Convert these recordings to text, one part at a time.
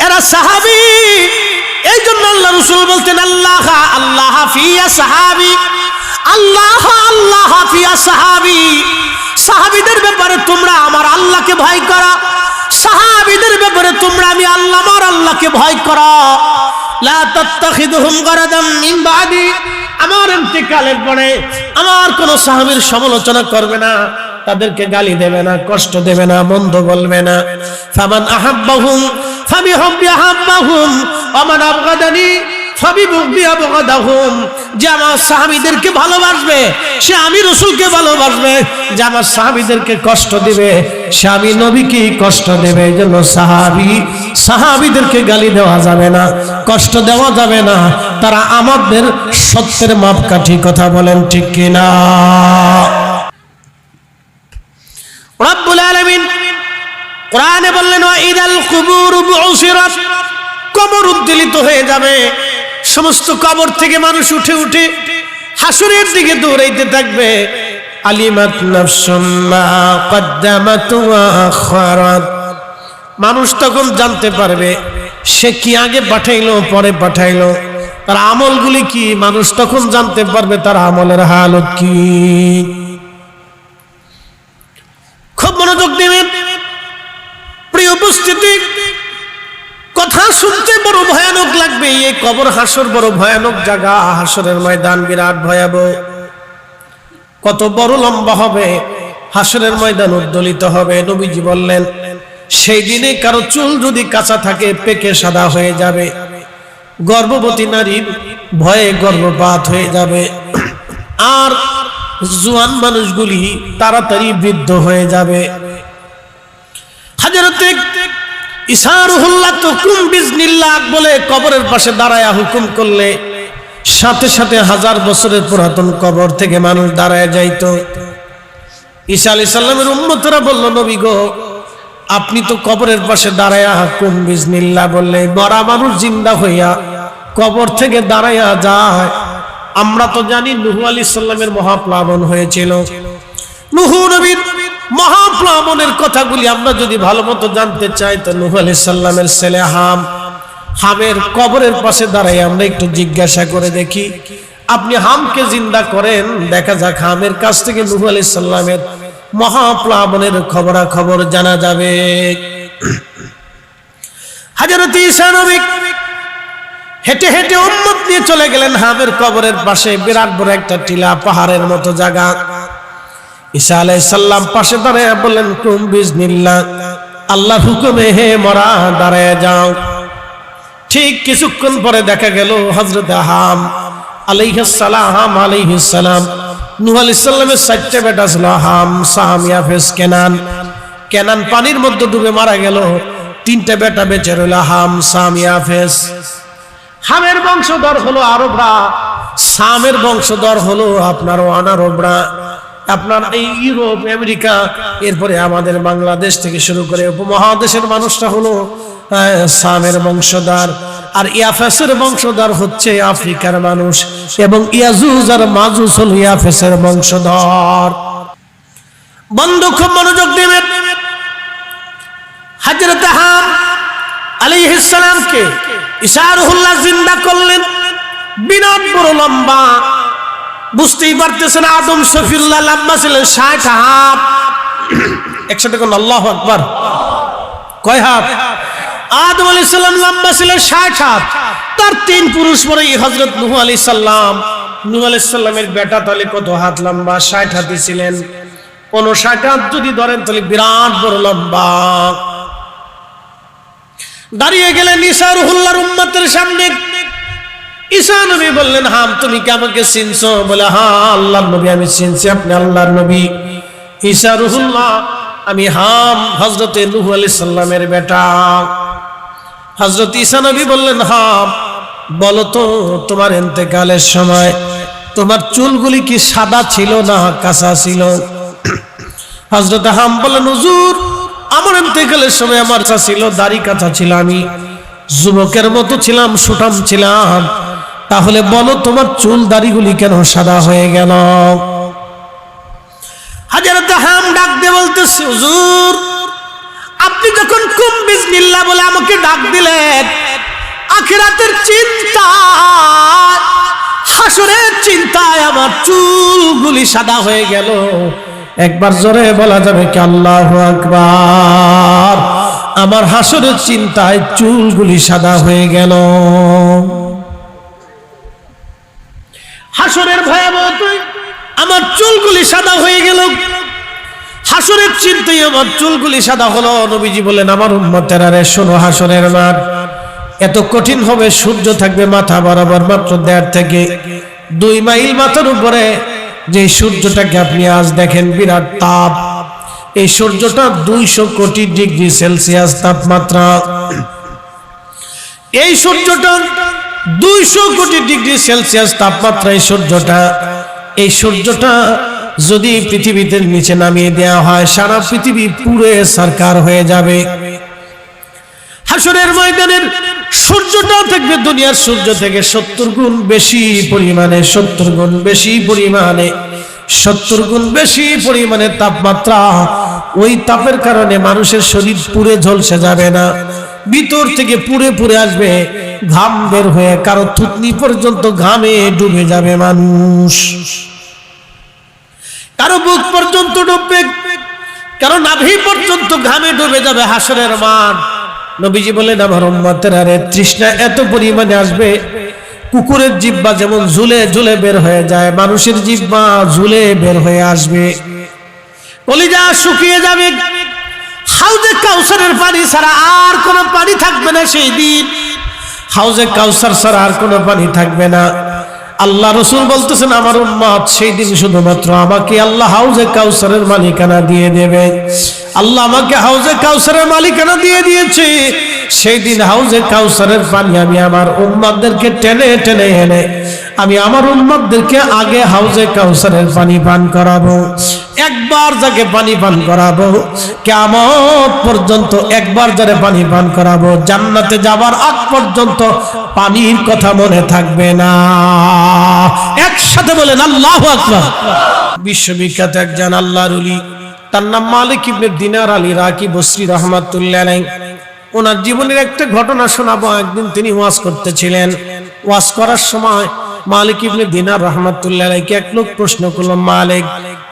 যারা সাহাবী, এই জন্য আল্লাহ রাসূল বলতেন আল্লাহ আল্লাহ ফিয়া সাহাবী, আল্লাহ আল্লাহ ফিয়া সাহাবী। সাহাবীদের ব্যাপারে তোমরা আমার আল্লাহকে ভয় করো, সাহাবীদের ব্যাপারে তোমরা আমি আল্লাহ আমার আল্লাহকে ভয় করো। লা তাত্তাখিযুহুম গারাদাম মিন বাদি, আমার ইন্তেকালের পরে আমার কোন সাহাবীর সমালোচনা করবে না, তাদেরকে গালি দেবে না, কষ্ট দেবে না, মন্দ বলবে না। ফামান আহাব্বাহুম ফাবিহুব্বি আহাব্বাহুম ওয়া মান আবগাদানি ফাবিবুগদি আবগাদাহুম। যে আমার সাহাবীদেরকে ভালোবাসবে সে আমি রাসূলকে ভালোবাসবে, যে আমার সাহাবীদেরকে কষ্ট দিবে সে আমি নবীকে কষ্ট দেবে। এজন্য সাহাবীদেরকে গালি দেওয়া যাবে না, কষ্ট দেওয়া যাবে না, তারা আমাদের সত্যের মাপকাঠি। কথা বলেন ঠিক কিনা? রব্বুল আলামিন কোরআনে বললেন ওয়া ইদাল কুবুর বুসিরাত, কবর উদ্বেলিত হয়ে যাবে, সমস্ত কবর থেকে মানুষ উঠে উঠে হাসরের দিকে দৌড়াইতে থাকবে। আলিমাত নাফসুম মা কদ্দামাত ওয়া আখারাত, মানুষ তখন জানতে পারবে সে কি আগে পাঠাইলো পরে পাঠাইলো, তার আমলগুলি কি, মানুষ তখন জানতে পারবে তার আমলের হালত কি। খুব মনোযোগ দিবেন প্রিয় উপস্থিতি, কথা শুনতে বড় ভয়ানক লাগবে। এই কবর হাসর বড় ভয়ানক জায়গা, হাসরের ময়দান বিরাট ভয়াবহ। কত বড় লম্বা হবে হাসরের ময়দান, উদ্দোলিত হবে। নবীজি বললেন সেই দিনে কারো চুল যদি কাঁচা থাকে পেকে সাদা হয়ে যাবে, গর্ভবতী নারীর ভয়ে গর্ভপাত হয়ে যাবে, আর জওয়ান মানুষগুলি তাড়াতাড়ি বৃদ্ধ হয়ে যাবে। হযরত ঈসা রূহুল্লাহ তুকুম বিজনিল্লাহ বলে কবরের পাশে দাঁড়ায় হুকুম করলে সাথে সাথে 1000 বছরের পুরাতন কবর থেকে মানুষ দাঁড়ায় যাইত। ঈসা আলাইহিস সালামের উম্মতরা বলল নবী গো, আপনি তো কবরের পাশে দাঁড়ায়া হুকুম বিজনিল্লাহ বললে মরা মানুষ জিন্দা হইয়া কবর থেকে দাঁড়ায়া যায়। আমরা তো জানি নূহ আলাইহিস সালামের মহাপ্লাবন হয়েছিল। নূহ নবীর মহাপ্লাবনের কথাগুলি আমরা যদি ভালো মতো জানতে চাই তো নূহ আলাইহিস সালামের ছেলে হামের কবরের পাশে দাঁড়াই আমরা একটু জিজ্ঞাসা করে দেখি, আপনি হামকে জিন্দা করেন, দেখা যাক হামের কাছ থেকে নূহ আলাইহিস সালামের মহাপ্লাবনের খবরাখবর জানা যাবে। হযরত ঈসা নবী হেঁটে হেঁটে উম্মত নিয়ে চলে গেলেন হামের কবরের পাশে। বিরাট বড় একটা টিলা, পাহাড়ের মতো জায়গা। ঈসা আলাইহিস সালাম পাশে দাঁড়ায় বললেন কুম বিজনিল্লাহ, আল্লাহর হুকুমে হে মরা দাঁড়ায় যাও। ঠিক কিছুক্ষণ পরে দেখা গেল হযরত হাম আলাইহিস সালাম নূহ আলাইহিস সালামের 4টা বেটা ছিল, হাম, সাম, ইয়াফেস, কেনান পানির মধ্যে ডুবে মারা গেল। 3টা বেটা বেঁচে রইল, হাম, সাম, ইয়াফেস। হামের বংশধর হলো আরবরা, সামের বংশধর হলো আপনার অনারবরা, আপনার এই ইউরোপ, আমেরিকা, এরপরে আমাদের বাংলাদেশ থেকে শুরু করে উপমহাদেশের মানুষটা হলো সামের বংশধর, আর ইয়াফেসের বংশধর হচ্ছে আফ্রিকার মানুষ, এবং ইয়াজুজ আর মাজুজ হলো ইয়াফেসের বংশধর। বন্ধু খুব মনোযোগ দিবেন, হযরত হাম আলাইহিস সালামকে ঈসা রূহুল্লাহ জিন্দা করলেন। বিরাট বড় লম্বা, বুঝতেই পারতেছেন আদম সফিউল্লাহ লম্বা ছিলেন 60 হাত। একসাথে কোন আল্লাহু আকবার, কয় হাত? আদম আলাইহিস সালাম লম্বা ছিলেন 60 হাত, তার 3 পুরুষ পরে হযরত নূহ আলাইহিস সালাম। নূহ আলাইহিস সালামের বেটা তাহলে কত হাত লম্বা? 60 হাতই ছিলেন। 59 হাত যদি ধরেন তাহলে বিরাট বড় লম্বা। দাঁড়িয়ে গেলেন ঈসা রূহুল্লাহর উম্মতের সামনে। ঈসা নবী বললেন হাম তুমি কি আমাকে চিনছো? বলে হ্যাঁ আল্লাহর নবী আমি চিনছি, আপনি আল্লাহর নবী। ঈসা রূহুল্লাহ আমি হাম, হযরত নূহ আলাইহিস সালামের বেটা। হযরত ঈসা নবী বললেন হাম বলো তো তোমার ইন্তেকালের সময় তোমার চুলগুলি কি সাদা ছিল না কাঁচা ছিল? হযরত হাম বললেন হুজুর আমার ইন্তেকালের সময় আমার কাঁচা ছিল, দাড়ি কাঁচা ছিল, আমি যুবকের মতো ছিলাম, সুঠাম ছিলাম। তাহলে বলো তোমার চুল দাড়িগুলি কেন সাদা হয়ে গেল? হযরত হাম ডাক দিয়ে বলতেছে হুজুর আপনি যখন কুম বিসমিল্লাহ বলে আমাকে ডাক দিলেন, আখিরাতের চিন্তা, হাসরের চিন্তায় আমার চুলগুলি সাদা হয়ে গেল। একবার জোরে বলা যাবে কি আল্লাহু আকবার? আমার হাসরের চিন্তায় চুলগুলি সাদা হয়ে গেল। হাসরের ভয়াবহ আমার চুলগুলি সাদা হয়ে গেল। হাসরের চিন্তায় আমার চুলগুলি সাদা হলো। নবীজি বলেন, আমার উম্মতেরা রে শোনো, হাসরের মাঠ এত কঠিন হবে, সূর্য থাকবে মাথা বরাবর মাত্র 1.5 থেকে 2 মাইল মাথার উপরে। যে সূর্যটাকে আপনি আজ দেখেন বিরাট তাপ, এই সূর্যটা 200 কোটি ডিগ্রি সেলসিয়াস তাপমাত্রা। এই সূর্যটা 200 কোটি ডিগ্রি সেলসিয়াস তাপমাত্রা। এই সূর্যটা যদি পৃথিবীতে নিচে নামিয়ে দেওয়া হয়, সারা পৃথিবী পুড়ে ছারখার হয়ে যাবে। হাসরের ময়দানের সূর্যটা থাকবে দুনিয়ার সূর্য থেকে 70 গুণ বেশি পরিমাণে, 70 গুণ বেশি পরিমাণে, 70 গুণ বেশি পরিমাণে তাপমাত্রা। ওই তাপের কারণে মানুষের শরীর পুড়ে ঝলসে যাবে না, ভিতর থেকে পুড়ে পুড়ে আসবে, ঘাম বের হয়ে কারো থুতনি পর্যন্ত ঘামে ডুবে যাবে মানুষ, কারো বুক পর্যন্ত ডুববে, কারো নাভি পর্যন্ত ঘামে ডুবে যাবে। হাসরের মাঠ, নবীজি বলেন, আমার উম্মতেরা রে তৃষ্ণা এত পরিমাণে আসবে, কুকুরের জিহ্বা যেমন ঝুলে ঝুলে বের হয়ে যায়, মানুষের জিহ্বা ঝুলে বের হয়ে আসবে, কলিজা শুকিয়ে যাবে। হাউজে কাউসারের পানি ছাড়া আর কোনো পানি থাকবে না সেই দিন। হাউজে কাউসার ছাড়া আর কোনো পানি থাকবে না। আল্লাহ রাসূল বলতেছেন, আমার উম্মত সেই দিন শুধুমাত্র আমাকে আল্লাহ হাউজে কাউসারের মালিকানা দিয়ে দেবে। আল্লাহ আমাকে হাউজে কাউসারের মালিকানা দিয়ে দিয়েছে। সেই দিন হাউজে কাউসারের পানি আমি আমার উম্মতদেরকে টেনে টেনে এনে আমি আমার উম্মতদেরকে আগে হাউজে কাউসারের পানি পান করাবো। একবার যাকে পানি পান করাবো, কিয়ামত পর্যন্ত একবার যারে পানি পান করাবো, জান্নাতে যাবার আগ পর্যন্ত পানির কথা মনে থাকবে না। একসাথে বলেন আল্লাহু আকবার। বিশ্ববিখ্যাত একজন আল্লাহর ওলি, তার নাম মালিক ইবনে দিনার আল ইরাকি বসরি রাহমাতুল্লাহ আলাইহি। ওনার জীবনের একটা ঘটনা শোনাবো। একদিন তিনি ওয়াজ করতেছিলেন। ওয়াজ করার সময় মালিক ইবনে দিনার রাহমাতুল্লাহ আলাইহি এক লোক প্রশ্ন করলো, মালিক,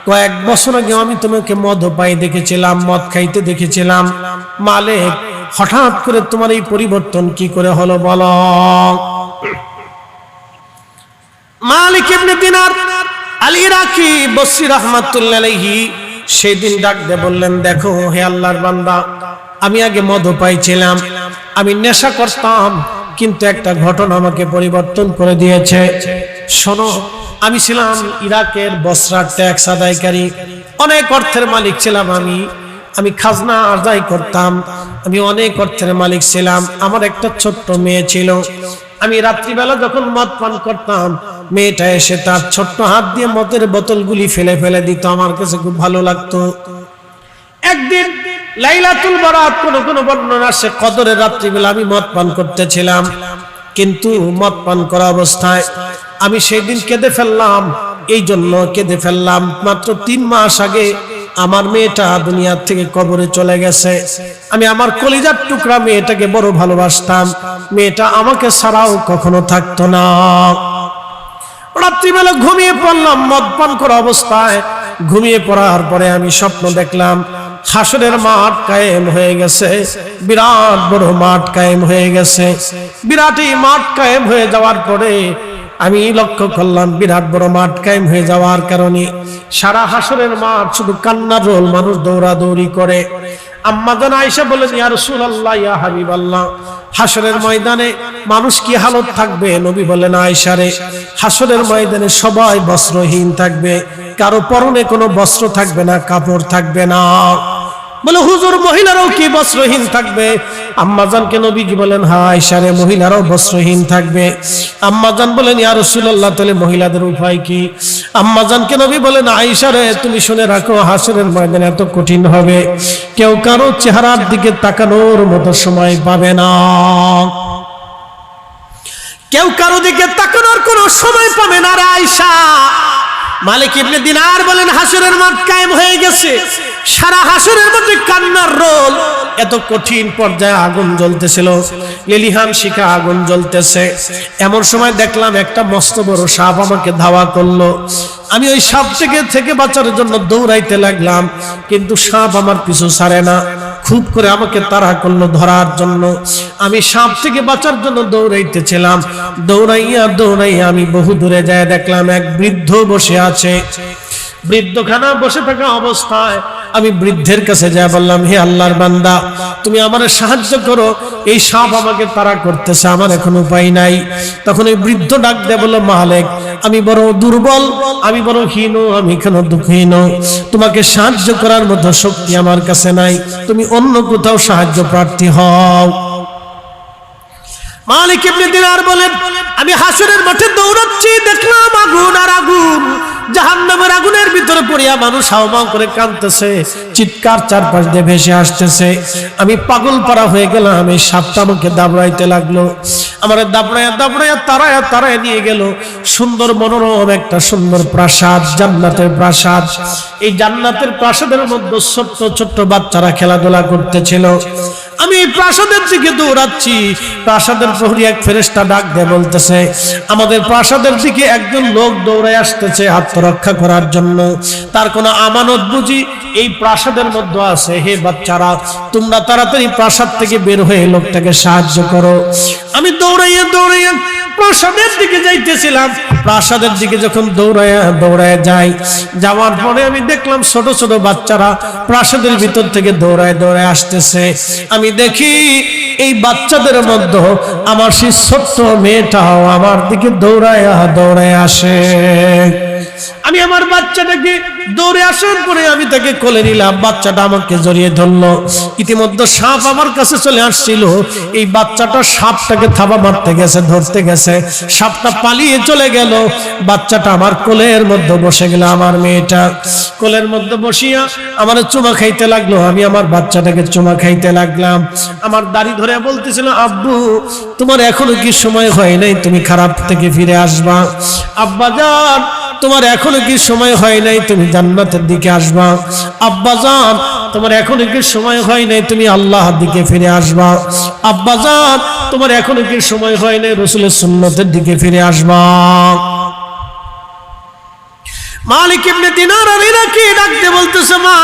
কয়েক বছর আগে আমি তোমাকে মদ পাই দেখেছিলাম, মদ খাইতে দেখেছিলাম, মালিক হঠাৎ করে তোমার এই পরিবর্তন কি করে হলো বলো? মালিক ইবনে দিনার আল ইরাকি বসরি রাহমাতুল্লাহ আলাইহি সেই দিন ডাক দিয়ে বললেন, দেখো হে আল্লাহর বান্দা, আমি আগে মদ পাইছিলাম, আমি নেশা করতাম, কিন্তু একটা ঘটনা আমাকে পরিবর্তন করে দিয়েছে। শোনো, আমি ছিলাম ইরাকের বসরার ট্যাক্স আদায়কারী, অনেক অর্থের মালিক ছিলাম। আমি খাজনা আদায় করতাম, আমি অনেক অর্থের মালিক ছিলাম। আমার একটা ছোট্ট মেয়ে ছিল। আমি রাত্রিবেলা যখন মদ পান করতাম, মেয়েটা এসে তার ছোট্ট হাত দিয়ে মদের বোতলগুলি ফেলে ফেলে দিত। আমার কাছে খুব ভালো লাগতো। একদিন লাইলাতুল বারাত, কোন বর্ণনা আসে কদরের রাত্রিবেলা আমি মদ পান করতেছিলাম, কিন্তু মদ পান করা অবস্থায় আমি সেই দিন কেঁদে ফেললাম। এই জন্য কেঁদে ফেললাম, মাত্র 3 মাস আগে আমার মেয়েটা দুনিয়া থেকে কবরে চলে গেছে। আমি আমার কলিজার টুকরা মেয়েটাকে বড় ভালোবাসতাম। মেয়েটা আমাকে ছাড়াও কখনো থাকতো না। রাত্রিবেলা ঘুমিয়ে পড়লাম মদ পান করা অবস্থায়। ঘুমিয়ে পড়ার পরে আমি স্বপ্ন দেখলাম হাসরের মাঠ কায়েম হয়ে গেছে, বিরাট বড় মাঠ কায়েম হয়ে গেছে। বিরাট এই মাঠ কায়েম হয়ে যাওয়ার পরে আমি লক্ষ্য করলাম, বিরাট বড় মাঠ কায়েম হয়ে যাওয়ার কারণে সারা হাসরের মাঠ শুধু কান্নার রোল, মানুষ দৌড়াদৌড়ি করে। আম্মা জান আয়েশা বলেন, ইয়া রাসূলুল্লাহ, ইয়া হাবিবাল্লাহ, হাসরের ময়দানে মানুষ কি হালত থাকবে? নবী বলেন, আয়েশা রে, হাসরের ময়দানে সবাই বস্ত্রহীন থাকবে, কারো পরনে কোনো বস্ত্র থাকবে না, কাপড় থাকবে না। বলে, হুজুর মহিলারাও কি বস্ত্রহীন থাকবে? আম্মাজানকে নবীজি বলেন, হ্যাঁ আয়েশা রে, মহিলারাও বস্ত্রহীন থাকবে। আম্মাজান বলেন, ইয়া রাসূলুল্লাহ, তাহলে মহিলাদের উপায় কি? আম্মাজানকে নবী বলেন, আয়েশা রে, তুমি শুনে রাখো, হাসরের ময়দানে এত কঠিন হবে, কেউ কারো চেহারার দিকে তাকানোর মতো সময় পাবে না, কেউ কারো দিকে তাকানোর কোনো সময় পাবে না রে আয়েশা। মালিক ইবনে দিনার বলেন হাসরের মাঠ কায়েম হয়ে গেছে, সারা হাসরের মধ্যে কান্নার রোল, এত কঠিন পর্যায়ে আগুন জ্বলতেছিল, লিলিহান শিখা আগুন জ্বলতেছে। এমন সময় দেখলাম একটা মস্ত বড় সাপ আমাকে ধাওয়া করলো। আমি ওই সাপ থেকে বাঁচার জন্য দৌড়াইতে লাগলাম, কিন্তু সাপ আমার পিছু ছাড়ে না, খুব করে আমাকে তাড়া করলো ধরার জন্য। আমি সাপ থেকে বাঁচার জন্য দৌড়াইতেছিলাম, দৌড়াইয়া আমি বহু দূরে যায় দেখলাম এক বৃদ্ধ বসে আছে। বৃদ্ধখানা বসে থাকা অবস্থায় আমি বৃদ্ধের কাছে যা বললাম, হে আল্লাহর বান্দা, তুমি আমার সাহায্য করো, এই সাপ আমাকে তাড়া করতেছে, আমার এখন উপায় নাই। তখন এই বৃদ্ধ ডাক দিয়ে বলল, মালিক, আমি বড় দুর্বল, আমি বড় হীন, আমি কেন দুঃখহীন, তোমাকে সাহায্য করার মতো শক্তি আমার কাছে নাই, তুমি অন্য কোথাও সাহায্য প্রার্থী হও। মালিক ইবনে দিনার বলেন, আমি হাসরের মাঠে দৌড়াচ্ছি, দেখলাম আগুন আর আগুন, জাহান্নামের আগুনের ভিতরে পড়িয়া মানুষ হাওমাও করে কাঁদতেছে, চিৎকার চারপাশ দিয়ে ভেসে আসতেছে। আমি পাগল পারা হয়ে গেলাম, এই সাপটা আমাকে দাবড়াইতে লাগলো, আমার তাড়ায়া নিয়ে গেল সুন্দর মনোরম একটা সুন্দর প্রাসাদ, জান্নাতের প্রাসাদ। এই জান্নাতের প্রাসাদের মধ্যে ছোট্ট ছোট্ট বাচ্চারা খেলাধুলা করতেছিল। আমি এই প্রাসাদের দিকে দৌড়াচ্ছি, প্রাসাদের প্রহরী এক ফেরেশতা ডাক দিয়ে বলতেছে, আমাদের প্রাসাদের দিকে একজন লোক দৌড়ে আসতেছে আত্মরক্ষা করার জন্য, তার কোনো আমানত বুঝি এই প্রাসাদের মধ্যে আছে, হে বাচ্চারা, তোমরা তাড়াতাড়ি প্রাসাদ থেকে বের হয়ে লোকটাকে সাহায্য করো। আমি দৌড়াইয়া প্রাসাদের দিকে যাইতেছিলাম। প্রাসাদের দিকে যখন দৌড়াইয়া যাই, যাওয়ার পরে আমি দেখলাম ছোট ছোট বাচ্চারা প্রাসাদের ভিতর থেকে দৌড়ায় আসতেছে। আমি দেখি এই বাচ্চাদের মধ্যে আমার সেই ছোট্ট মেয়েটাও আমার দিকে দৌড়ায় আসে। আমি আমার বাচ্চাটাকে দৌড়ে আসার পরে আমি তাকে কোলে নিলাম, বাচ্চাটা আমাকে জড়িয়ে ধরলো। ইতিমধ্যে সাপ আমার কাছে চলে আসছিল, এই বাচ্চাটা সাপটাকে থাবা মারতে গেছে, ধরতে গেছে, সাপটা পালিয়ে চলে গেল। বাচ্চাটা আমার কোলের মধ্যে বসে গেল, আমার মেয়েটা কোলের মধ্যে বসিয়া আমার চুমা খাইতে লাগলো, আমি আমার বাচ্চাটাকে চুমা খাইতে লাগলাম। আমার দাড়ি ধরে বলতেছিল, আব্বু, তোমার এখনো কি সময় হয় নাই তুমি খারাপ থেকে ফিরে আসবা? আব্বাজান, তোমার এখনো কি সময় হয় নাই তুমি জান্নাতের দিকে আসবা? আব্বাজান, তোমার এখনো কি সময় হয় নাই তুমি আল্লাহর দিকে ফিরে আসবা? আব্বাজান, তোমার এখনো কি সময় হয় নাই রাসূলের সুন্নতের দিকে ফিরে আসবা? মালিক ইবনে দিনার আর ইরাকি ডাকতে বলতেছে, মা,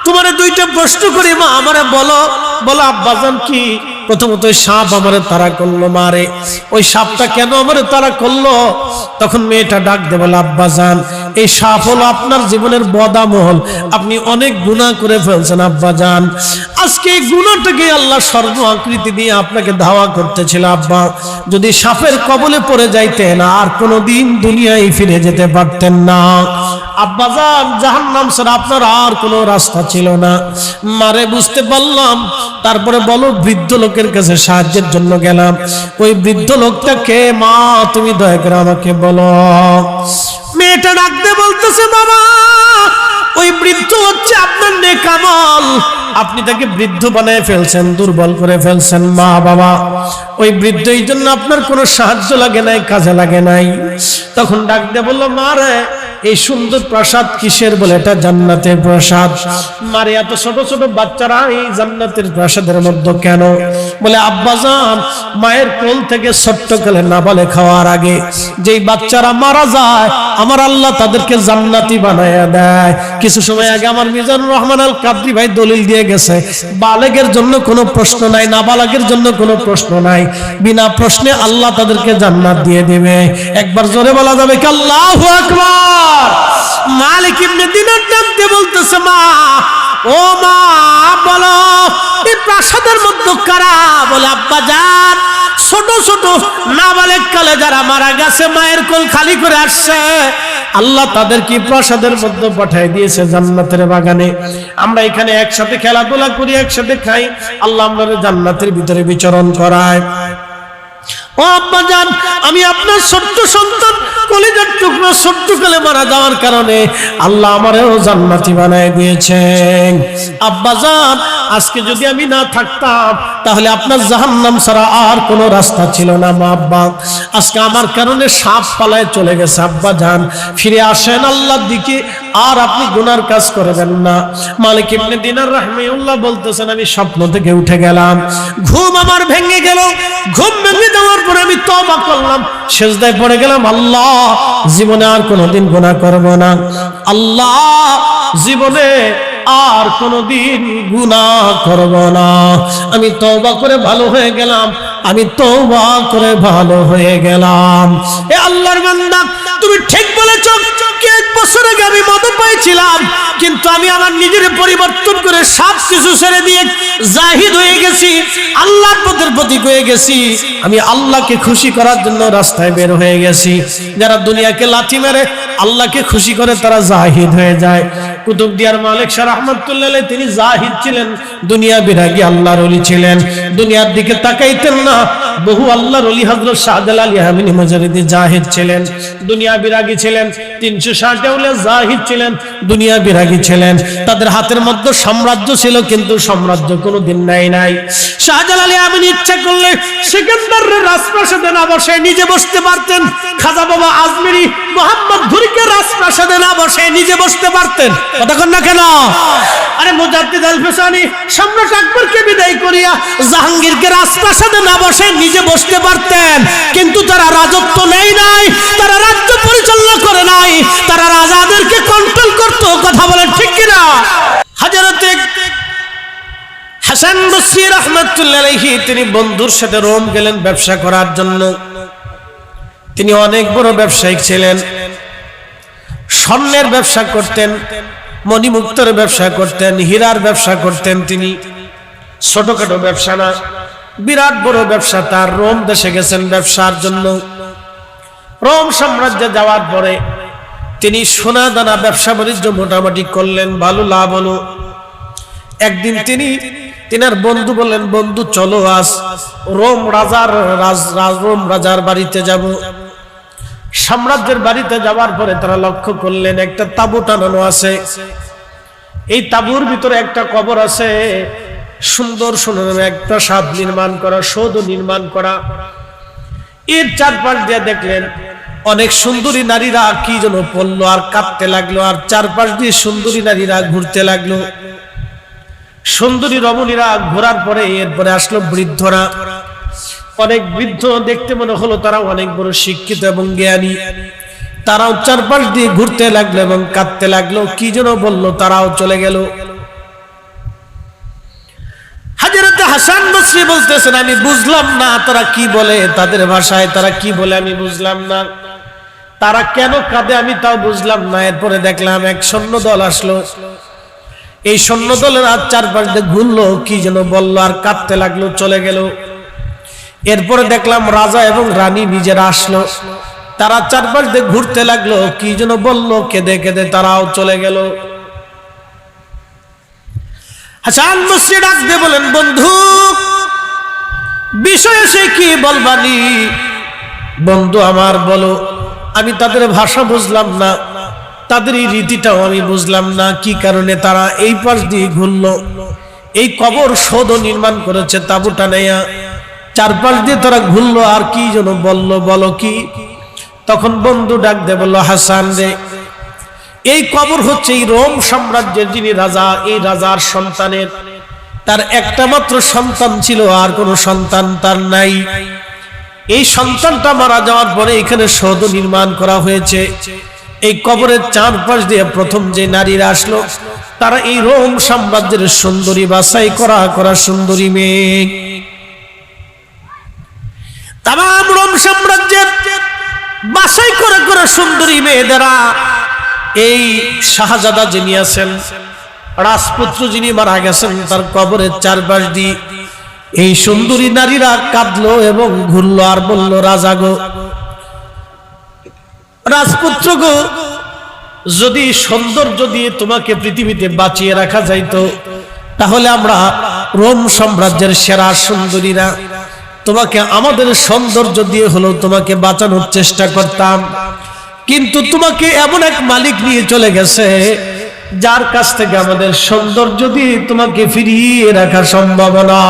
তোমারে দুইটা প্রশ্ন করি মা, আমারে বলো। আব্বাজান কি? প্রথমত সাপ আমারে তাড়া করলো, মারে ওই সাপটা কেন আমারে তাড়া করলো? তখন মেয়েটা ডাক দে বলে, আব্বাজান, এই সাপ হলো আপনার জীবনের বদামহল, আপনি অনেক গুনাহ করে ফেলছেন আব্বাজান। আজকে এই গুনাহটাকে আল্লাহ সর্ব আকৃতি দিয়ে আপনাকে ধাওয়া করতেছিল আব্বা। যদি সাপের কবলে পড়ে যাইতেন আর কোনোদিন দুনিয়ায় ফিরে যেতে পারতেন না আব্বাজান, জাহান্নাম ছাড়া আপনার আর কোনো রাস্তা ছিল না। মারে বুঝতে পারলাম। তারপরে বলো, বৃদ্ধ লোকের কাছে সাহায্যের জন্য গেলাম, ওই বৃদ্ধ লোকটা কে মা? তুমি দয়া করে আমাকে বলো। মেয়েটা ডাকতে বলতেছে, বাবা, ওই বৃদ্ধ হচ্ছে আপনার নেকামল, আপনি তাকে বৃদ্ধ বানায় ফেলছেন, দুর্বল করে ফেলছেন। মা বাবা, ওই বৃদ্ধ, এই জন্য আপনার কোনো সাহায্য লাগে নাই, কাজে লাগে নাই। তখন ডাক দিয়ে বললো, মা রে, এই সুন্দর প্রাসাদ কিসের? বলে, এটা জান্নাতের প্রাসাদ। মারে, এত ছোট ছোট বাচ্চারা এই জান্নাতের প্রাসাদের মধ্যে কেন? বলে, আব্বাজান, মায়ের কোল থেকে ছোট্টকালে নাবালেগ খাওয়ার আগে যেই বাচ্চারা মারা যায়, আমার আল্লাহ তাদেরকে জান্নাতি বানায়া দেয়। কিছু সময় আগে আমার মিজানুর রহমান আল কাদরি ভাই দলিল দিয়ে গেছে, বালেগের জন্য কোনো প্রশ্ন নাই, নাবালেগের জন্য কোনো প্রশ্ন নাই, বিনা প্রশ্নে আল্লাহ তাদেরকে জান্নাত দিয়ে দেবে। একবার জোরে বলা যাবে কি আল্লাহু আকবার? মালিক ইবনে দিনার ডাকতে বলতেছে, মা, ও মা, বলো, এই প্রাসাদের মধ্যে কারা? বলে, আব্বাজান, ছোট ছোট নাবালেগ কালে যারা মারা গেছে, মায়ের কোল খালি করে আসছে, আল্লাহ তাদেরকে প্রাসাদের মধ্যে পাঠিয়ে দিয়েছে জান্নাতের বাগানে। আমরা এখানে একসাথে খেলাধুলা করি, একসাথে খাই, আল্লাহ আমাদের জান্নাতের ভিতরে বিচরণ করায়। ও ও আব্বাজান, আমি আপনার ছোট্ট সন্তান, কলিজার টুকরা ছোট্ট কালে মারা যাওয়ার কারণে আল্লাহ আমারও জান্নাতি বানায় দিয়েছেন। আব্বাজান, আজকে যদি আমি না থাকতাম তাহলে আপনার জাহান্নাম ছাড়া আর কোনো রাস্তা ছিল না। মা আব্বা, আজকে আমার কারণে সাপ পালায় চলে গেছে। আব্বাজান, ফিরে আসেন আল্লাহর দিকে, আর আপনি গুনার কাজ করবেন না। মালিক ইবনে দিনার রাহিমাহুল্লাহ বলতেছেন, আমি স্বপ্ন থেকে উঠে গেলাম, ঘুম আমার ভেঙে গেল। ঘুম ভেঙে যাওয়ার পরে আমি তওবা করলাম, সিজদায় পড়ে গেলাম, আল্লাহ জীবনে আর কোনোদিন গুনাহ করব না। আল্লাহ জীবনে আর কোনোদিন গুনাহ করব না। আমি তওবা করে ভালো হয়ে গেলাম, আমি তওবা করে ভালো হয়ে গেলাম। এ আল্লাহর বান্দা, তুমি ঠিক বলেছো। এক বছর আগে আমি মদ পাইছিলাম, কিন্তু আমি আমার নিজের পরিবর্তন করে সব কিছু ছেড়ে দিয়ে জাহিদ হয়ে গেছি, আল্লাহর পথের প্রতীক হয়ে গেছি। আমি আল্লাহকে খুশি করার জন্য রাস্তায় বের হয়ে গেছি। যারা দুনিয়াকে লাথি মেরে আল্লাহকে খুশি করে তারা জাহিদ হয়ে যায়। কুতুবদিয়ার মালিক শাহ রাহমাতুল্লাহ আলাইহি তিনি জাহিদ ছিলেন, দুনিয়া বিরাগী আল্লাহর ওলি ছিলেন, দুনিয়ার দিকে তাকাইতেন না। বহু আল্লাহর ওলি হযরত শাহজালাল ইয়ামিনী মুজারিদি জাহিদ ছিলেন, দুনিয়া বিরাগী ছিলেন। 360 আউলিয়া জাহিদ ছিলেন, দুনিয়া বিরাগী ছিলেন। তাদের হাতের মধ্যে সাম্রাজ্য ছিল, কিন্তু সাম্রাজ্য কোনোদিন নাই। শাহজালাল ইয়ামিনী ইচ্ছা করলে সিকান্দারের রাজপ্রাসাদে না বসে নিজে বসতে পারতেন। খাজা বাবা আজমিরি মোহাম্মদ ঘুরিকে রাজপ্রাসাদে না বসে নিজে বসতে পারতেন। কতক্ষণ না কেন? আরে মুজাদ্দিদ আল ফিসানি সম্রাট আকবরকে বিদায় করিয়া জাহাঙ্গীরকে রাজপ্রাসাদে না বসে নিজে বসতে পারতেন, কিন্তু তারা রাজত্ব নেই নাই, তারা রাজ্য পরিচালনা করে নাই, তারা রাজাদেরকে কন্ট্রোল করত। কথা বলেন ঠিক কিনা? হযরত হাসান বসরি রাহমাতুল্লাহ আলাইহি তিনি বন্ধুর সাথে রোম গেলেন ব্যবসা করার জন্য। তিনি অনেক বড় ব্যবসায়িক ছিলেন, স্বর্ণের ব্যবসা করতেন, মণিমুক্তার ব্যবসা করতেন, হীরার ব্যবসা করতেন। তিনি ছোটখাটো ব্যবসা না, বিরাট বড় ব্যবসা তার। রোম দেশে গেছেন ব্যবসার জন্য। রোম সাম্রাজ্যে যাওয়ার পরে তিনি সোনা দানা ব্যবসা বাণিজ্য মোটামুটি করলেন, ভালো লাভ হলো। একদিন তিনার বন্ধু বললেন, বন্ধু চলো আজ রোম রাজার বাড়িতে যাব। সাম্রাজ্যের বাড়িতে যাওয়ার পরে তারা লক্ষ্য করলেন একটা তাঁবু টানানো আছে। এই তাঁবুর ভিতরে একটা কবর আছে, সুন্দর সুন্দর একটা সাদ নির্মাণ করা, সৌধ নির্মাণ করা। এর চারপাশ দিয়ে দেখলেন অনেক সুন্দরী নারীরা কি যেন পড়লো আর কাঁপতে লাগলো, আর চারপাশ দিয়ে সুন্দরী নারীরা ঘুরতে লাগলো। সুন্দরী রমণীরা ঘোরার পরে এরপরে আসলো বৃদ্ধরা। অনেক বৃদ্ধ, দেখতে মনে হলো তারা অনেক বড় শিক্ষিত এবং জ্ঞানী। তারাও চারপাশ দিয়ে ঘুরতে লাগলো এবং কাঁদতে লাগলো, কি যেন বললো, তারাও চলে গেল। হযরত হাসান বসরি বলতেছেন, আমি বুঝলাম না তারা কি বলে, তাদের ভাষায় তারা কি বলে আমি বুঝলাম না, তারা কেন কাঁদে আমি তাও বুঝলাম না। এরপরে দেখলাম এক সৈন্যদল আসলো। এই সৈন্যদলের আর চারপাশ দিয়ে ঘুরলো, কি যেন বললো আর কাঁদতে লাগলো, চলে গেল। এরপরে দেখলাম রাজা এবং রানী নিজেরা আসলো, তারা চারপাশ দিয়ে ঘুরতে লাগলো, কি যেন বললো, কেঁদে কেঁদে তারাও চলে গেল। হাসান বসরি ডাক দিয়ে বলেন, বন্ধু বিষয় সে কি বলবানি? বন্ধু আমার বলো। আমি তাদের ভাষা বুঝলাম না, তাদের এই রীতিটাও আমি বুঝলাম না, কি কারণে তারা এই পাশ দিয়ে ঘুরলো। এই কবর সৌধ নির্মাণ করেছে তাঁবুটা নেয়া, চারপাশ দিয়ে তারা ঘুরলো আর কি যেন বললো, বলো কি? তখন বন্ধু ডাক দিয়ে বলল, হাসান রে, এই কবর হচ্ছে এই রোম সাম্রাজ্যের যিনি রাজা, এই রাজার সন্তানের, তার একটা মাত্র সন্তান ছিল, আর কোনো সন্তান তার নাই। এই সন্তানটা মারা যাওয়ার পরে এখানে সৌধ নির্মাণ করা হয়েছে। এই কবরের চারপাশ দিয়ে প্রথম যে নারীরা আসলো, তারা এই রোম সাম্রাজ্যের সুন্দরী, বাছাই করা সুন্দরী মেয়ে। তাম রোম সাম্রাজ্যের বাছাই করা সুন্দরী মেয়েদেরা এই শাহজাদা যিনি আছেন, রাজপুত্র যিনি মারা গেছেন, তার কবরের চারপাশ দিয়ে এই সুন্দরী নারীরা কাঁদলো এবং ঘুরলো আর বলল, রাজা গো, রাজপুত্র গো, যদি সৌন্দর্য দিয়ে তোমাকে পৃথিবীতে বাঁচিয়ে রাখা যাইতো, তাহলে আমরা রোম সাম্রাজ্যের সেরা সুন্দরীরা তোমাকে আমাদের সৌন্দর্য দিয়ে হলেও তোমাকে বাঁচানোর চেষ্টা করতাম, কিন্তু তোমাকে এমন এক মালিক নিয়ে চলে গেছে যার কাছ থেকে আমাদের সৌন্দর্য দিয়ে তোমাকে ফিরিয়ে রাখা সম্ভব না।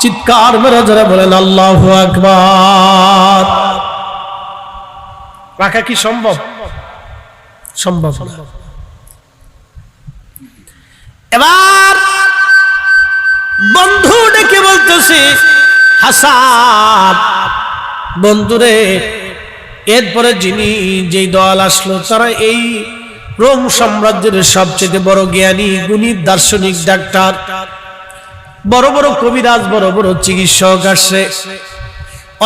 চিৎকার মেরে যারা বলেন আল্লাহু আকবার। রাখা কি সম্ভব? সম্ভব না। এবার বন্ধু ডেকে বলতেছে, হাসান বন্ধুরে, এরপরে যেই দল আসলো তারা এই রোম সাম্রাজ্যের সবচেয়ে বড় জ্ঞানী গুণী দার্শনিক ডাক্তার, বড় বড় কবিরাজ, বড় বড় চিকিৎসক আসছে,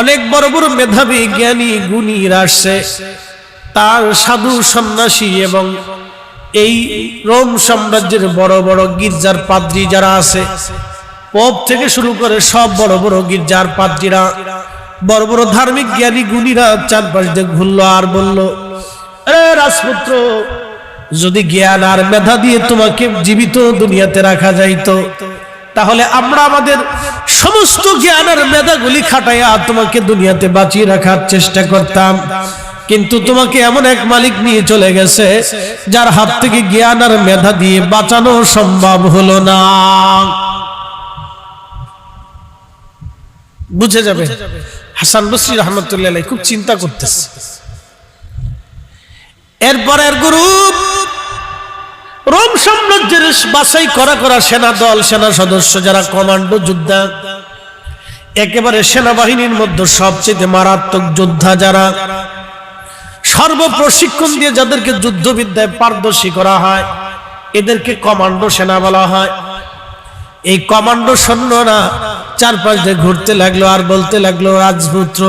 অনেক বড় বড় মেধাবী জ্ঞানী গুণীরা আসছে, তার সাধু সন্ন্যাসী এবং এই রোম সাম্রাজ্যের বড় বড় গির্জার পাদ্রী যারা আছে, পোপ থেকে শুরু করে সব বড় বড় গির্জার পাদ্রীরা, বড় বড় ধার্মিক জ্ঞানী গুণীরা চারপাশ দিয়ে ঘুরলো আর বলল, রাজপুত্র, যদি জ্ঞান আর মেধা দিয়ে তোমাকে জীবিত দুনিয়াতে রাখা যাইতো তাহলে আমরা আমাদের সমস্ত জ্ঞান আর মেধাগুলি খাটাইয়া তোমাকে দুনিয়াতে বাঁচিয়ে রাখার চেষ্টা করতাম, কিন্তু তোমাকে এমন এক মালিক নিয়ে চলে গেছে যার হাত থেকে জ্ঞান আর মেধা দিয়ে বাঁচানো সম্ভব হলো না। বুঝে যাবে হাসান বসরি রহমতুল্লাহ আলাইহি খুব চিন্তা করতেছে। এরপরের গ্রুপ রোম সাম্রাজ্যের বাছাই করা সেনা দল, সেনা সদস্য যারা কমান্ডো যোদ্ধা, একেবারে সেনাবাহিনীর মধ্যে সবচেয়ে মারাত্মক যোদ্ধা যারা, সর্বপ্রশিক্ষণ দিয়ে যাদেরকে যুদ্ধবিদ্যায় পারদর্শী করা হয়, এদেরকে কমান্ডো সেনা বলা হয়। এই কমান্ডো সৈন্যরা চারপাশ দিয়ে ঘুরতে লাগলো আর বলতে লাগলো, রাজপুত্র,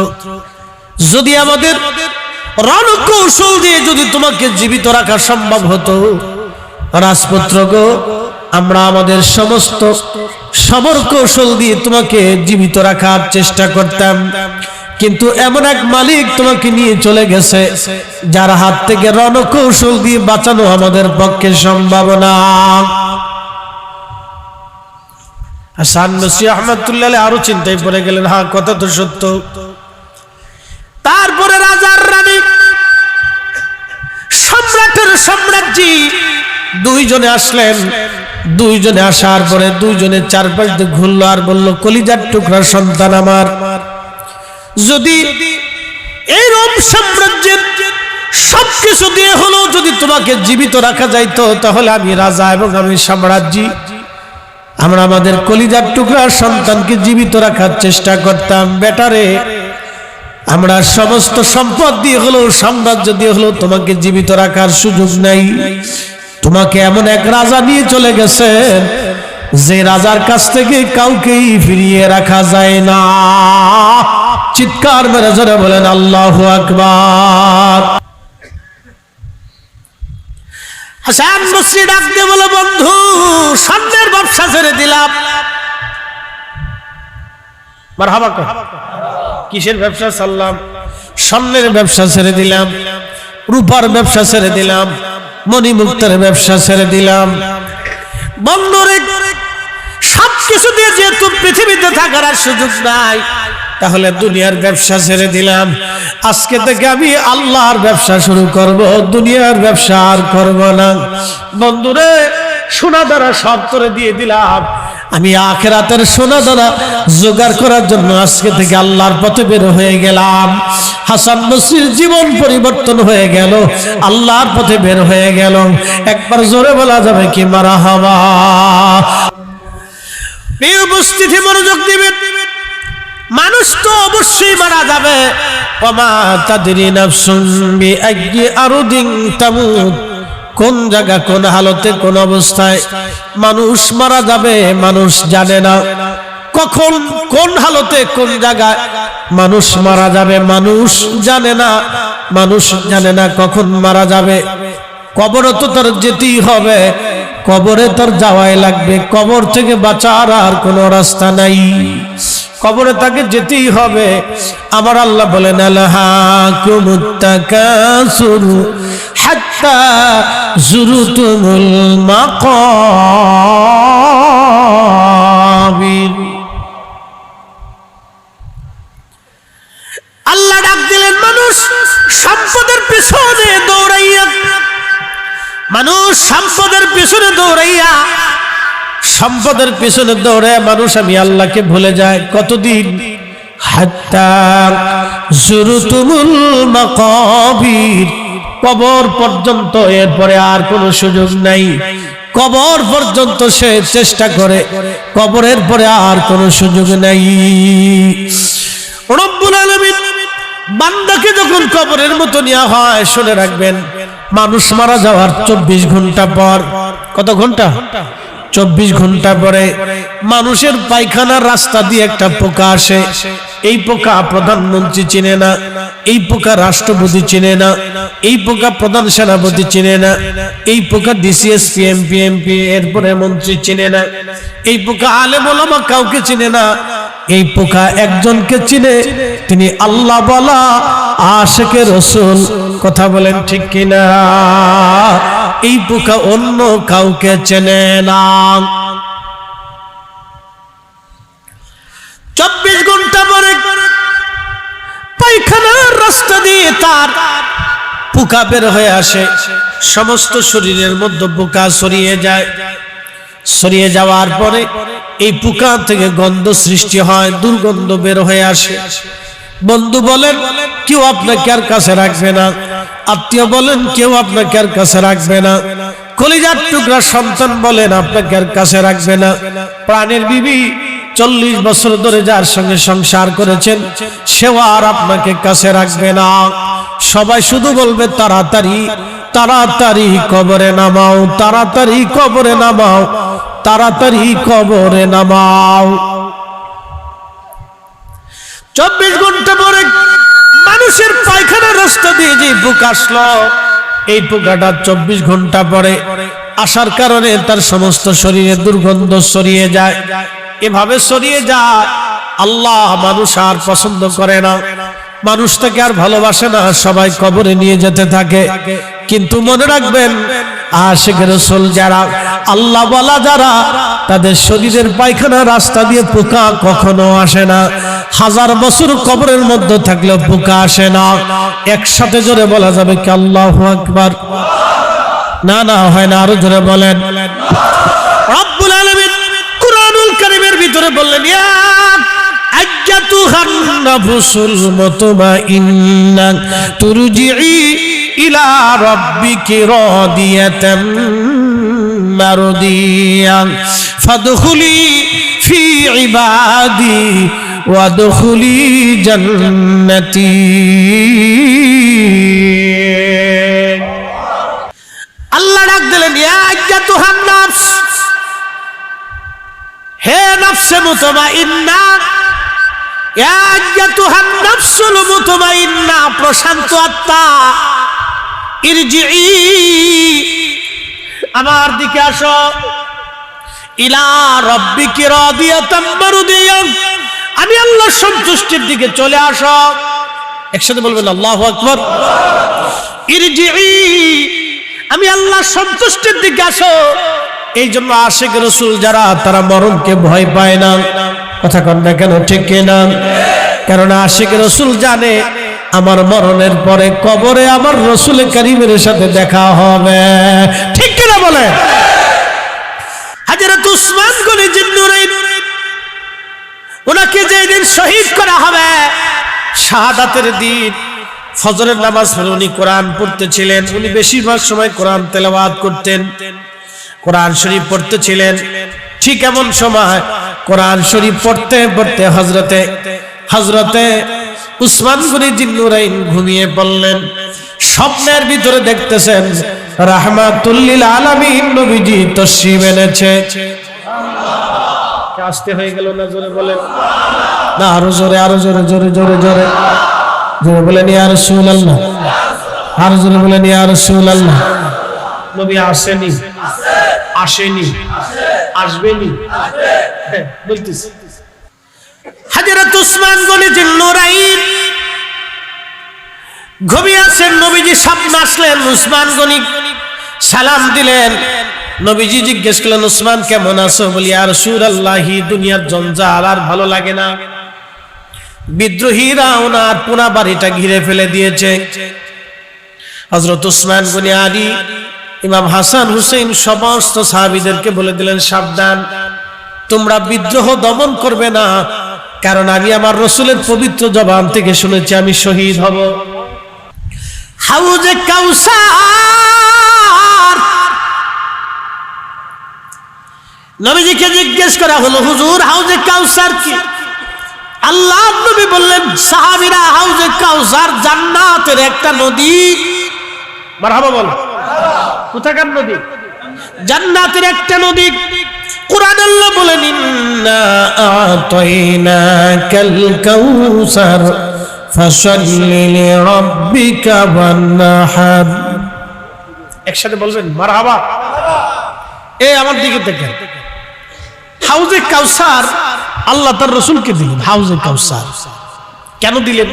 যদি আমাদের রণকৌশল দিয়ে যদি তোমাকে জীবিত রাখা সম্ভব হতো, রাজপুত্র গো, আমরা আমাদের সমস্ত সমর কৌশল দিয়ে তোমাকে জীবিত রাখার চেষ্টা করতাম, কিন্তু এমন এক মালিক তোমাকে নিয়ে চলে গেছে যার হাত থেকে রণকৌশল দিয়ে বাঁচানো আমাদের পক্ষে সম্ভব না। হাসান বসরি রহমাতুল্লাহ আলাইহি আরো চিন্তায় পড়ে গেলেন, হ্যাঁ কথা তো সত্য। তারপরে রাজার রানী, সম্রাটের সম্রাজ্ঞী দুইজনে আসলেন। দুইজনে আসার পরে দুইজনে চারপাশ দিয়ে ঘুরলো আর বলল, কলিজার টুকরা সন্তান আমার, যদি এই রোম সাম্রাজ্যের সবকিছু দিয়ে হলো যদি তোমাকে জীবিত রাখা যাইতো তাহলে আমি রাজা এবং আমি সাম্রাজ্যী, আমরা আমাদের কলিজার টুকরার সন্তানকে জীবিত রাখার চেষ্টা করতাম। বেটারে, আমরা সমস্ত সম্পদ দিয়ে হলো, সাম্রাজ্য দিয়ে হলো তোমাকে জীবিত রাখার সুযোগ নাই। তোমাকে এমন এক রাজা নিয়ে চলে গেছেন যে রাজার কাছ থেকে কাউকেই ফিরিয়ে রাখা যায় না। চিৎকার মেরে জোরে বলেন আল্লাহু আকবার। হাসান বসরি ডাক দিয়ে বলে, বন্ধু, স্বর্ণের ব্যবসা ছেড়ে দিলাম। মারহাবা কর। কিসের ব্যবসা ছাড়লাম? স্বর্ণের ব্যবসা ছেড়ে দিলাম, রূপার ব্যবসা ছেড়ে দিলাম, মণিমুক্তার ব্যবসা ছেড়ে দিলাম। বন্ধুরে, সবকিছু দিয়ে যেহেতু পৃথিবীতে থাকার আর সুযোগ নাই, তাহলে দুনিয়ার ব্যবসা ছেড়ে দিলাম। আজকে থেকে আমি আল্লাহর ব্যবসা শুরু করব, দুনিয়ার ব্যবসা আর করব না। বন্ধুরে, সোনা দ্বারা সব করে দিয়ে দিলাম, আমি আখিরাতের সোনা দ্বারা জোগাড় করার জন্য আজকে থেকে আল্লাহর পথে বের হয়ে গেলাম। হাসান বসরির জীবন পরিবর্তন হয়ে গেল, আল্লাহর পথে বের হয়ে গেল। একবার জোরে বলা যাবে কি মারহাবা। প্রিয় উপস্থিতি, মনোযোগ দিবেন। মানুষ তো অবশ্যই মারা যাবে। ওমা তাদরি নাফসুন বিআইয়ি আরদিন তামুত, কোন জায়গা, কোন হালতে, কোন অবস্থায় মানুষ মারা যাবে মানুষ জানে না। কখন, কোন হালতে, কোন জায়গায় মানুষ মারা যাবে মানুষ জানে না। মানুষ জানে না কখন মারা যাবে। কবরে তো তার যেতেই হবে, কবরে তার যাওয়াই লাগবে। কবর থেকে বাঁচার আর কোনো রাস্তা নাই, কবরে তাকে যেতেই হবে। আমার আল্লাহ বলেন, আলহাকুমুত তাকাসুর হাত্তা যুরতুমুল মাকাবির। মানুষ সম্পদের পিছনে দৌড়াইয়া, মানুষ সম্পদের পিছনে দৌড়াইয়া, সম্পদের পিছনে দৌড়ে মানুষ আমি আল্লাহকে ভুলে যায়। কতদিন? হাত্তা যুরতুমুল মাকাবির, কবর পর্যন্ত। এরপরে আর কোনো সুযোগ নাই। কবর পর্যন্ত সে চেষ্টা করে, কবরের পরে আর কোনো সুযোগ নাই। রব্বুল আলামিন বান্দাকে যখন কবরের মতো নেওয়া হয়, শুনে রাখবেন, মানুষ মারা যাওয়ার 24 ঘন্টা পর, কত ঘন্টা? 24 ঘন্টা পরে মানুষের পায়খানার রাস্তা দিয়ে একটা পোকা আসে। এই পোকা প্রধানমন্ত্রী চিনে না, এই পোকা রাষ্ট্রপতি চিনে না, এই পোকা প্রধান সেনাপতি চিনে না, এই পোকা ডিসিএসপি এমপি এমপি এরপরে মন্ত্রী চিনে না, এই পোকা আলেম ওলামা কাউকে চিনে না। এই পোকা একজনকে চিনে, তিনি আল্লাহ বলা আশিকে রাসূল। কথা বলেন ঠিক কিনা? এই পোকা অন্য কাউকে চেনে না। 24 ঘন্টা পরে পায়খানার রাস্তা দিয়ে তার পোকা বের হয়ে আসে। সমস্ত শরীরের মধ্যে পোকা ছড়িয়ে যায়। ছড়িয়ে যাওয়ার পরে এই পোকা থেকে গন্ধ সৃষ্টি হয়, দুর্গন্ধ বের হয়ে আসে। বন্ধু বলেন কেউ আপনাকে আর কাছে রাখবে না, আত্মীয় বলেন কেউ আপনাকে আর কাছে রাখবে না, কলিজার টুকরা সন্তান বলেন আপনাকে আর কাছে রাখবে না, প্রাণের বিবি 40 বছর ধরে যার সঙ্গে সংসার করেছেন সেও আর আপনাকে কাছে রাখবে না। সবাই শুধু বলবে তাড়াতাড়ি তাড়াতাড়ি কবরে নামাও, তাড়াতাড়ি কবরে নামাও, তাড়াতাড়ি কবরে নামাও। 24 ঘন্টা পরে মানুষের পায়খানার রাস্তা দিয়ে যে পোকা আসলো, এই পোকাটা 24 ঘন্টা পরে আসার কারণে তার সমস্ত শরীরে দুর্গন্ধ ছড়িয়ে যায়। এভাবে ছড়িয়ে যায়, আল্লাহ মানুষ আর পছন্দ করে না, মানুষ তাকে আর ভালোবাসে না, সবাই কবরে নিয়ে যেতে থাকে। কিন্তু মনে রাখবেন, আশিকে রাসূল যারা, আল্লাহ বলা যারা, তাদের শরীরের পায়খানা রাস্তা দিয়ে পোকা কখনো আসে না। 1000 বছর কবরের মধ্যে থাকলেও পোকা আসে না। একসাথে জোরে বলা যাবে কি আল্লাহু আকবার? না না, হয় না, আরো জোরে বলেন। রব্বুল আলামিন কুরআনুল কারীমের ভিতরে বললেন, ইয়া আইয়াতুহান নাফসুল মুতমাইন্না তুরজিই ইলা রাব্বিকি রাদিয়াতাম মারদিয়া ফাদখুলি ফি ইবাদি ওয়াদখুলি জান্নাতি। আল্লাহ ডাক দিলেন, ইয়া আইয়াতুহান নাফস, হে নফসে মুতমাইন্না, ইয়া আইয়াতুহান নাফসুল মুতমাইন্না, প্রশান্ত আত্মা, ইরজিই, আমার দিকে আসো, ইলা রাব্বিকি রাদিয়াতাম মারদিয়া, আমি আল্লাহর সন্তুষ্টির দিকে চলে আসো। একসাথে বলবেন আল্লাহু আকবার। ইরজিই, আমি আল্লাহর সন্তুষ্টির দিকে আসো। এই জন্য আশিক রাসূল যারা, তারা মরণকে ভয় পায় না। কথা কন না কেন? ঠিক কিনা? কারণ আশিক রাসূল জানে আমার মরণের পরে কবরে আমার রাসূল কারীমের সাথে দেখা হবে। ঠিক কিনা বলে? হযরত উসমান গনি জিন্নুরাইন, ওনাকে যেদিন শহীদ করা হবে, শাহাদাতের দিন, ফজরের নামাজ পড়ে উনি কোরআন পড়তেছিলেন। উনি বেশিরভাগ সময় কোরআন তেলাওয়াত করতেন, কোরআন শরীফ পড়তেছিলেন। ঠিক এমন সময় কোরআন শরীফ পড়তে পড়তে হযরতে উসমান গনি জিন্নুরাইন ঘুমিয়ে পড়লেন। স্বপ্নের ভিতরে দেখতেছেন রাহমাতুল লিল আলামিন নবীজি তশরীফ এনেছে। আসতে হয়ে গেল না? জোরে বলেন না, আরো জোরে, আরো জোরে, জোরে জোরে জোরে জোরে বলেন ইয়া রাসূলুল্লাহ, আরো জোরে বলেন ইয়া রাসূলুল্লাহ। নবী আসেনি, আসেনি, আসবেনি, বলতেছি। হযরত উসমান গনি জিন্নুরাইন ঘুমিয়ে আছেন। নবীজি স্বপ্ন আসলেন, উসমান গনি সালাম দিলেন। নবীজি জিজ্ঞেস করলেন, উসমান কেমন আছো? বলি, ইয়া রাসূলুল্লাহ, দুনিয়ার জঞ্জাল আর ভালো লাগে না। বিদ্রোহীরা ওনার পুরা বাড়িটা ঘিরে ফেলে দিয়েছে। হযরত উসমান গনি আলী, ইমাম হাসান হুসেন সমস্ত সাহাবীদেরকে বলে দিলেন, সাবধান, তোমরা বিদ্রোহ দমন করবে না, কারণ আমি আমার রাসূলের পবিত্র জবান থেকে শুনেছি আমি শহীদ হব। হাউজে কাউসার, নবীজিকে জিজ্ঞেস করা হলো, হুজুর হাউজে কাউসার কি? আল্লাহ নবী বললেন, সাহাবীরা, হাউজে কাউসার জান্নাতের একটা নদী। মারহাবা বল। কোথাকার নদী? জান্নাতের একটা নদী। কুরআন আল্লাহ বলেন, ইন্না আ'তাইনাকাল কাউসার ফাসাল্লি লিরাব্বিকা ওয়ানহার। একসাথে বলবেন মারহাবা। এই আমার দিকে দেখেন, হাউজে কাউসার আল্লাহ তার রাসূলকে দিলেন। হাউজে কাউসার কেন দিলেন?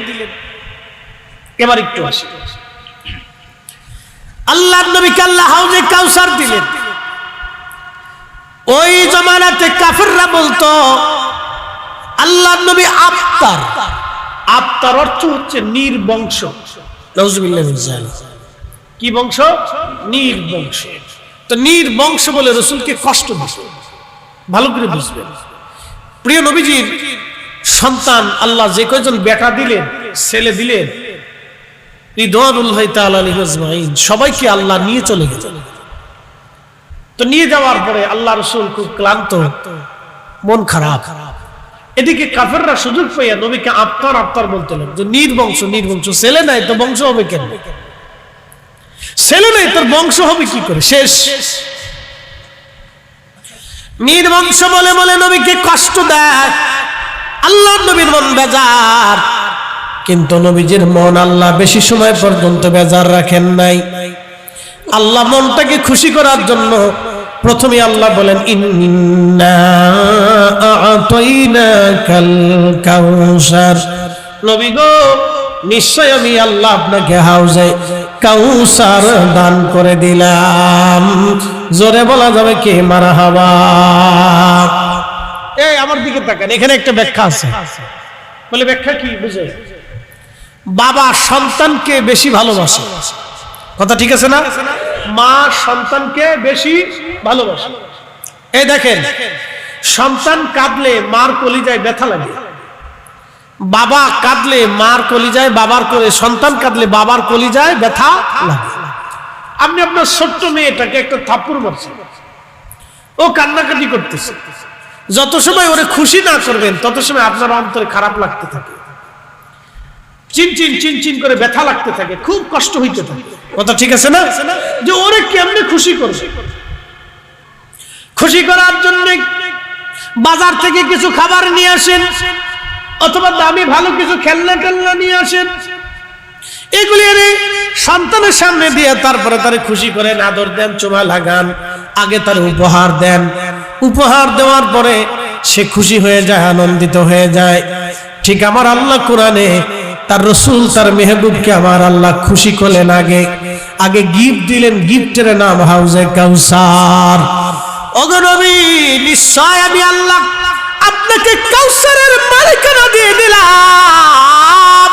এবার একটু আসি, আল্লাহর নবীকে আল্লাহ হাউজে কাউসার দিলেন। ওই জামানাতে কাফেররা বলতো আল্লাহর নবী আফতার। আফতার অর্থ হচ্ছে নির্বংশ। নাউজুবিল্লাহ মিন যালিক। কি বংশ? নির্বংশ। তো নির্বংশ বলে রাসূলকে কষ্ট দিয়েছে। ভালো করে বুঝবেন, প্রিয় নবীজির সন্তান আল্লাহ যে কয়জন বেটা দিলেন, ছেলে দিলেন, রিদওয়ানুল্লাহি তাআলা আলাইহিম আজমাইন, সবাইকে আল্লাহ নিয়ে চলে গেলেন। তো নিয়ে যাওয়ার পরে আল্লাহ রাসূল খুব ক্লান্ত, মন খারাপ। এদিকে কাফেররা সুযোগ পাইয়া নবীকে আফতার আফতার বলতে লাগলো, যে নির্বংশ নির্বংশ, ছেলে নাই তো বংশ হবে কেন? ছেলে নাই তোর বংশ হবে কি করে? শেষ। নির্বংশ বলে বলে নবীকে কষ্ট দেয়। আল্লাহ নবীর মন বেজার, কিন্তু নবীজির মন আল্লাহ বেশি সময় পর্যন্ত বেজার রাখেন নাই। আল্লাহ মনটাকে খুশি করার জন্য প্রথমে আল্লাহ বলেন, ইন্না আ'তাইনাকাল কাউসার। নবী গো, নিশ্চয় আমি আল্লাহ আপনাকে হাউজে কাউসার দান করে দিলাম। জোরে বলা যাবে কি মারহাবা? এই আমার দিকে তাকান, এখানে একটা ব্যাখ্যা আছে। বলে ব্যাখ্যা কি? বুঝে, বাবা সন্তানকে বেশি ভালোবাসে, কথা ঠিক আছে না? মা সন্তানকে বেশি ভালোবাসে। এই দেখেন, সন্তান কাঁদলে মার কলিজায় ব্যথা লাগে, বাবা কাঁদলে মার কলিজায়, বাবার করে সন্তান কাঁদলে বাবার কলিজায় ব্যথা লাগে। আপনি আপনার ছোট্ট মেয়েটাকে একটা থাপ্পড় মারছেন, ও কান্নাকাটি করতেছে, যত সময় ওরে খুশি না করবেন তত সময় আপনার অন্তরে খারাপ লাগতে থাকে, চিনচিন চিনচিন করে ব্যথা লাগতে থাকে, খুব কষ্ট হইতে থাকে, কথা ঠিক আছে না? যে ওরে কেমনে খুশি করবে? খুশি করার জন্য বাজার থেকে কিছু খাবার নিয়ে আসেন, অথবা দামি ভালো কিছু খেলনা টেলনা নিয়ে আসেন, এগুলি সন্তানের সামনে দিয়ে তারপরে তারে খুশি করেন, আদর দেন, চুমা লাগান, আগে তার উপহার দেন। উপহার দেওয়ার পরে সে খুশি হয়ে যায়, আনন্দিত হয়ে যায়। ঠিক আমার আল্লাহ কোরআনে তার রাসূল তার মেহবুবকে আমার আল্লাহ খুশি করলেন, আগে আগে গিফট দিলেন, গিফটের নাম হাউজে কাউসার। ওগো নবী, নিশ্চয় আমি আল্লাহ আপনাকে কাউসারের মালিকানা দিয়ে দিলাম।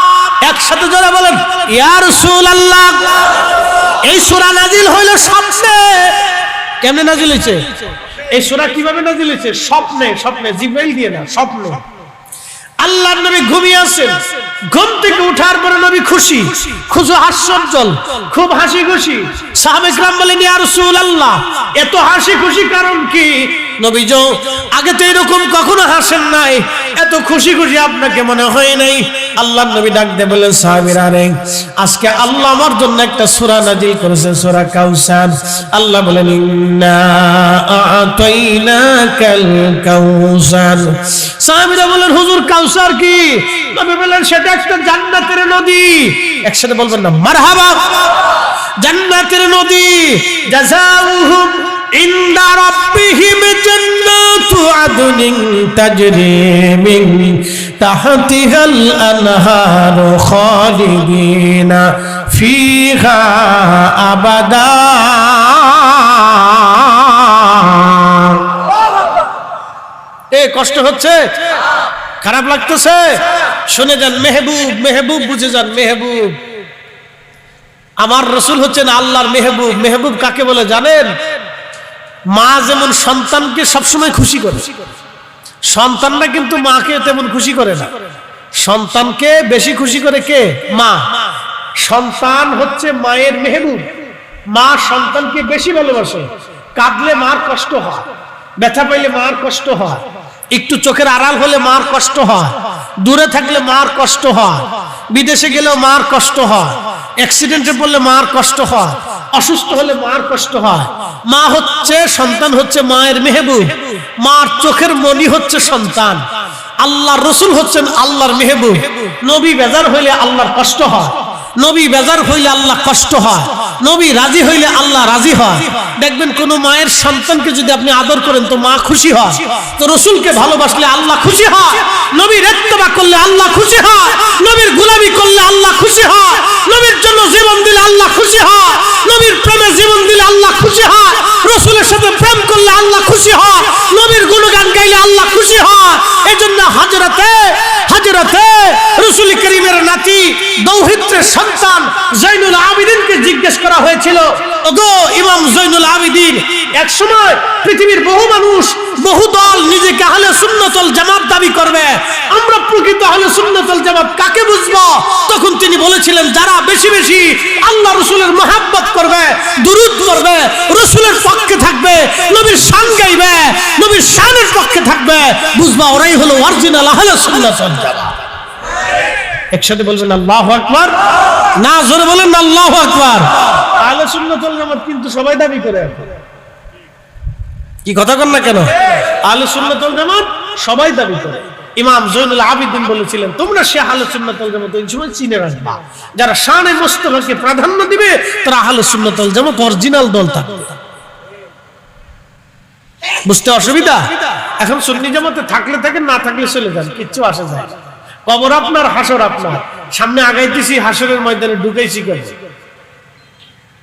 একসাথে জোরে বলেন, ইয়া রাসূলুল্লাহ। এই সূরা নাজিল হইল স্বপ্নে। কেমনে নাজিল হয়েছে? এই সূরা কিভাবে নাজিল হয়েছে? স্বপ্নে। স্বপ্নে, জিবরাইল দিয়ে না, স্বপ্নে। আল্লাহর নবী ঘুমিয়ে আছেন, ঘুম থেকে উঠার পরে নবী খুশি, খুশি হাস্যোজ্জ্বল, খুব হাসি খুশি। সাহাবায়ে কেরাম বলেন, ইয়া রাসূলুল্লাহ, এত হাসি খুশি কারণ কি? নবী যো আগে তো এরকম কখনো হাসেন নাই, এত খুশি খুশি আপনাকে মনে হয় নাই। আল্লাহর নবী ডাক দিয়ে বলেন, সাহাবীরা রে, আজকে আল্লাহ আমার জন্য একটা সূরা নাজিল করেছেন, সূরা কাউসার। আল্লাহ বলেন, ইন্না আ'তাইনাকাল কাউসার। সাহাবীরা বলেন, হুজুর কাউসার কি? নবী বলেন, সেটা একটা জান্নাতের নদী। একসাথে বলবেন না মারহাবা? জান্নাতের নদী। জাযাউহুম ইনদা রাব্বিহিম জান্নাতু আদনিন তাজরি মিন তাহতিহাল আনহারু খালিদিনা ফিহা আবাদা। কষ্ট হচ্ছে? খারাপ লাগতেছে? শুনে যান, মেহবুব, মেহবুব বুঝে যান, মেহবুব। আমার রাসূল হচ্ছেন আল্লাহর মেহবুব। মেহবুব কাকে বলে জানেন? মা যেমন সন্তানকে সবসময় খুশি করে, সন্তানরা কিন্তু মাকে তেমন খুশি করে না। সন্তানকে বেশি খুশি করে কে? মা। সন্তান হচ্ছে মায়ের মেহবুব। মা সন্তানকে বেশি ভালোবাসে। কাঁদলে মার কষ্ট হয়, ব্যথা পাইলে মার কষ্ট হয়, একটু চোখের আড়াল হলে মার কষ্ট হয়, দূরে থাকলে মার কষ্ট হয়, বিদেশে গেলেও মার কষ্ট হয়, অ্যাক্সিডেন্টে পড়লে মার কষ্ট হয়, অসুস্থ হলে মার কষ্ট হয়। মা হচ্ছে, সন্তান হচ্ছে মায়ের মেহবুব। মার চোখের মনি হচ্ছে সন্তান। আল্লাহর রাসূল হচ্ছেন আল্লাহর মেহবুব। নবী বেজার হইলে আল্লাহর কষ্ট হয়, নবী বেজার হইলে আল্লাহ কষ্ট হয়, নবী রাজি হইলে আল্লাহ রাজি হয়। দেখবেন কোন মায়ের সন্তানকে যদি আপনি আদর করেন তো মা খুশি হয়, তো রাসূলকে ভালোবাসলে আল্লাহ খুশি হয়, নবীর ইত্তেবা করলে আল্লাহ খুশি হয়, নবীর গোলামি করলে আল্লাহ খুশি হয়, নবীর জন্য জীবন দিলে আল্লাহ খুশি হয়, নবীর প্রেমে জীবন দিলে আল্লাহ খুশি হয়, রাসূলের সাথে প্রেম করলে আল্লাহ খুশি হয়, নবীর গুণগান গাইলে আল্লাহ খুশি হয়। এজন্য হযরতে রাসূল করিমের নাতি দৌহিত্রের সন্তান জয়নুল আবেদিনকে জিজ্ঞেস করা হয়েছিল, ওগো ইমাম জয়নুল আবেদিন, এক সময় পৃথিবীর বহু মানুষ, বহু দল নিজেকে আহলে সুন্নাত ওয়াল জামাত দাবি করবে, আমরা প্রকৃত আহলে সুন্নাত ওয়াল জামাত কাকে বুঝবো? তখন তিনি বলেছিলেন, যারা বেশি বেশি আল্লাহ রাসূলের মহব্বত করবে, দুরূদ করবে, রাসূলের পক্ষে থাকবে, নবীর শান গাইবে, নবীর শানের পক্ষে থাকবে, বুঝবা ওরাই হলো অরিজিনাল আহলে সুন্নাত ওয়াল জামাত। একসাথে বলবেন আল্লাহু আকবার। না, জোরে বলেন আল্লাহু আকবার। আহলে সুন্নাত ওয়াল জামাত কিন্তু সবাই দাবি করে, কি কথা কন না কেন? আহলে সুন্নাত ওয়াল জামাত সবাই দাবি করে। ইমাম জয়নুল আবেদিন বলেছিলেন, তোমরা সে আহলে সুন্নাত ওয়াল জামাত এই সময় চিনে রাখবা, যারা শানে মুস্তাফাকে প্রাধান্য দিবে তারা আহলে সুন্নাত ওয়াল জামাত অরিজিনাল দল থাকবে। বুঝতে অসুবিধা? এখন সুন্নি জামাতে থাকলে থাকেন, না থাকলে চলে যান, কিচ্ছু আসে যায় না। কবর আপনার, হাসর আপনার। সামনে আগাইতেছি, হাসরের ময়দানে ঢুকাইছি কেন?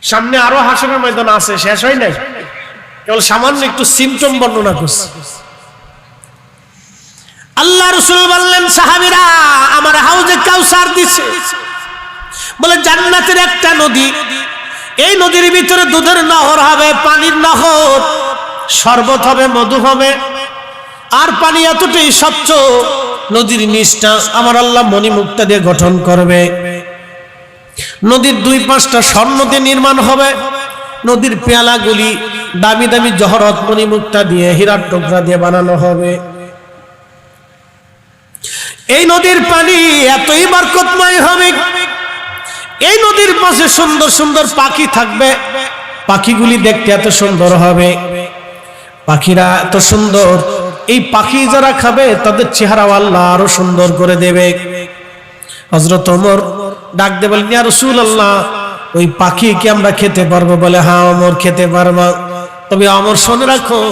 সামনে আরো হাসরের ময়দান আছে, শেষ হয় নাই, কেবল সামান্য একটু সিমটম বর্ণনা করছি। আল্লাহ রাসূল বললেন, সাহাবীরা আমার হাউজে কাউসার দিছে, বলে জান্নাতের একটা নদী, এই নদীর ভিতরে দুধের নহর হবে, পানির নহর, শরবত হবে, মধু হবে, আর পানি এতটাই স্বচ্ছ, নদীর নিচটা আমার আল্লাহ মণিমুক্তা দিয়ে গঠন করবে। নদীর দুই পাশটা স্বর্ণ দিয়ে নির্মাণ হবে, নদীর পেয়ালাগুলি দামি দামি জহরত মণিমুক্তা দিয়ে, হীরার টুকরা দিয়ে বানানো হবে। এই নদীর পানি এতই বরকতময় হবে, এই নদীর পাশে সুন্দর সুন্দর পাখি থাকবে, পাখিগুলি দেখতে এত সুন্দর হবে, পাখিরা এত সুন্দর, এই পাখি যারা খাবে তাদের চেহারা আল্লাহ আরো সুন্দর করে দেবে। হযরত ওমর ডাক দিয়ে বলেন, ইয়া রাসূলুল্লাহ, ওই পাখি কি আমরা খেতে পারবো? বলে, হ্যাঁ ওমর, খেতে পারবা। তবে ওমর শুনে রাখো,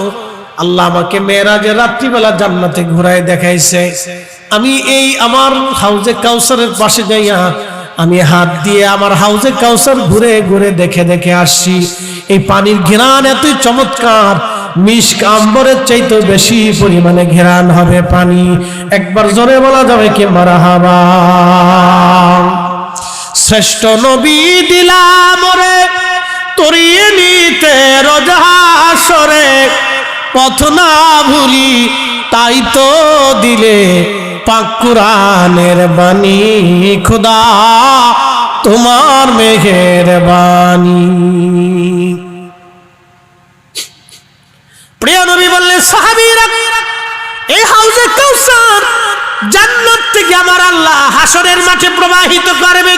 আল্লাহ আমাকে মেরাজের রাত্রিবেলা জান্নাতে ঘুরায় দেখাইছে, আমি এই আমার হাউজে কাউসারের পাশে যাইয়া আমি হাত দিয়ে আমার হাউজে কাউসার ঘুরে ঘুরে দেখে দেখে আসছি। এই পানির ঘ্রাণ এতই চমৎকার, মিশক আম্বরের চাইতে বেশি পরিমাণে ঘ্রাণ হবে পানি। একবার জোরে বলা যাবে কি মারহাবা। শ্রেষ্ঠ নবী দিলাম রে তরিয়ে নিতে রোজাহাসরে, পথ না ভুলি তাই তো দিলে পাক কুরআনের বাণী, খোদা তোমার মেহেরবানি। প্রিয় নবী বললেন, সাহাবীরা এই হাউজে কাউসার জান্নাত থেকে আমার আল্লাহ হাসরের মাঠে প্রবাহিত করবে।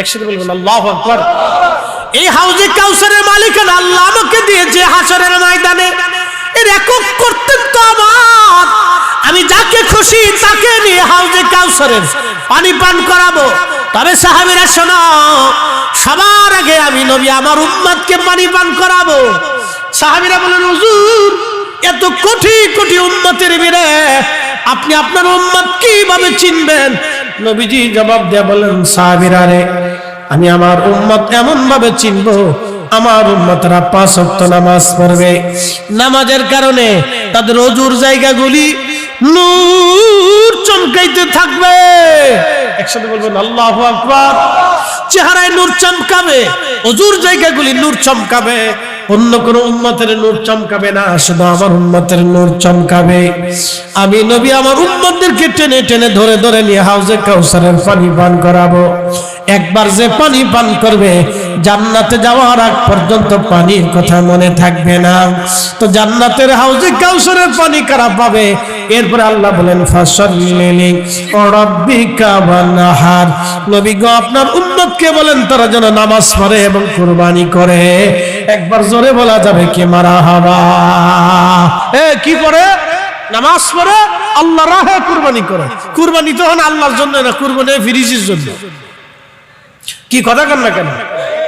একসাথে বলবেন আল্লাহু আকবার। এই হাউজে কাউসারের মালিকানা আল্লাহ আমাকে দিয়েছে হাসরের ময়দানে। এর একক কর্তব্য আমার, আমি যাকে খুশি তাকে নিয়ে হাউজে কাউসারের পানি পান করাবো। তবে সাহাবীরা শোনো, সবার আগে আমি নবী আমার উম্মতকে পানি পান করাবো। সাহাবীরা বলেন, হুজুর এত কোটি কোটি উম্মতের ভিড়ে আপনি আপনার উম্মত কিভাবে চিনবেন? নবীজি জবাব দিয়ে বলেন, সাহাবীরা রে, আমি আমার উম্মত এমন ভাবে চিনবো, আমার উম্মতরা 5 ওয়াক্ত নামাজ পড়বে, নামাজের কারণে তাদের ওযুর জায়গাগুলি নূর চমকাইতে থাকবে। একসাথে বলবেন আল্লাহু আকবার। চেহারায় নূর চমকাবে, ওযুর জায়গাগুলি নূর চমকাবে, অন্য কোন উম্মতের নূর চমকাবে না, শুধু আমার উম্মতের নূর চমকাবে। আমি নবী আমার উম্মতদেরকে টেনে টেনে ধরে ধরে নিয়ে হাউজে কাউসারের পানি পান করাবো। একবার যে পানি পান করবে জান্নাতে যাওয়ার আগ পর্যন্ত পানির কথা মনে থাকবে না। তো জান্নাতের হাউজে কাউসারের পানি কারা পাবে? এরপরে আল্লাহ বলেন ফাসাল্লি রাব্বিকা ওয়ানহার। নবী গো আপনার উম্মতকে বলেন তারা যেন নামাজ পড়ে এবং কুরবানি করে। একবার জোরে বলা যাবে কি মারহাবা। কি পড়ে? নামাজ পড়ে, আল্লাহর রাহে কুরবানি করে। কুরবানি তো হন আল্লাহর জন্য না, কুরবানি ফিরিজের জন্য। কি কথা কন না কেন?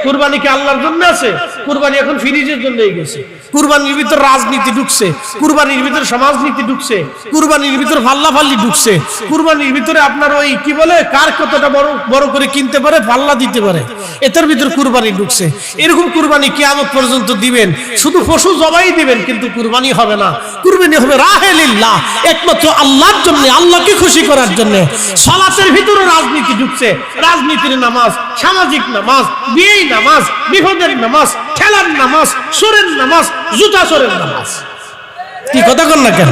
কুরবানি কি আল্লাহর জন্য আছে? কুরবানি এখন ফিরিজের জন্যই গেছে। কুরবানির ভিতর রাজনীতি ঢুকছে, কুরবানির ভিতর সমাজনীতি ঢুকছে, কুরবানির ভিতর ফাল্লাফাল্লি ঢুকছে, কুরবানির ভিতরে আপনার ওই কি বলে কার কতটা বড় বড় করে কিনতে পারে, পাল্লা দিতে পারে, এটার ভিতর কুরবানি ঢুকছে। এরকম কুরবানি কিয়ামত পর্যন্ত দিবেন, শুধু পশু জবাই দিবেন কিন্তু কুরবানি হবে না। কুরবানি হবে রাহে লিল্লাহ, একমাত্র আল্লাহর জন্য, আল্লাহকে খুশি করার জন্য। সালাতের ভিতরে রাজনীতি ঢুকছে, রাজনীতির নামাজ, সামাজিক নামাজ, বিয়ের নামাজ, বিপদের নামাজ, খেলার নামাজ, সুরের নামাজ, জুতা চোরের নামাজ। কি কথা কন না কেন?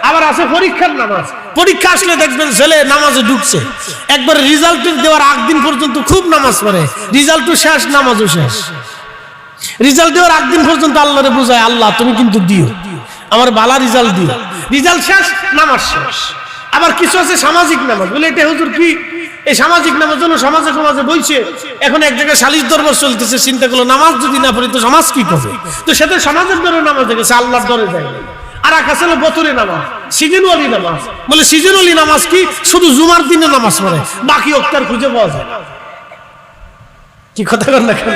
আবার আছে পরীক্ষার নামাজ। পরীক্ষা আসলে দেখবেন ছেলে নামাজে ঢুকছে, একবারে রেজাল্ট দেওয়ার আগ দিন পর্যন্ত খুব নামাজ পড়ে, রেজাল্টও শেষ, নামাজও শেষ। রেজাল্ট দেওয়ার আগ দিন পর্যন্ত আল্লাহরে বুঝায় আল্লাহ তুমি কিন্তু দিও, আমার ভালো রেজাল্ট দিও। রেজাল্ট শেষ, নামাজ শেষ। আবার কিছু আছে সামাজিক নামাজ, বলে এটা হুজুর কি এই সামাজিক নামাজ জন্য সমাজে সমাজে বইছে, এখন এক জায়গায় সালিশ দরবার চলতেছে, চিন্তা করলো নামাজ যদি না পড়ি তো সমাজ কি করবে, তো সেটা সমাজের দরে নামাজ দেখেছে, আল্লাহর দরে যায়। আর এক আছে বতরে নামাজ, সিজনওয়ালি নামাজ। বলে সিজনওয়ালি নামাজ কি? শুধু জুমার দিনে নামাজ পড়ে, বাকি ওক্তার খুঁজে পাওয়া যায়। কি কথা কর না কেন?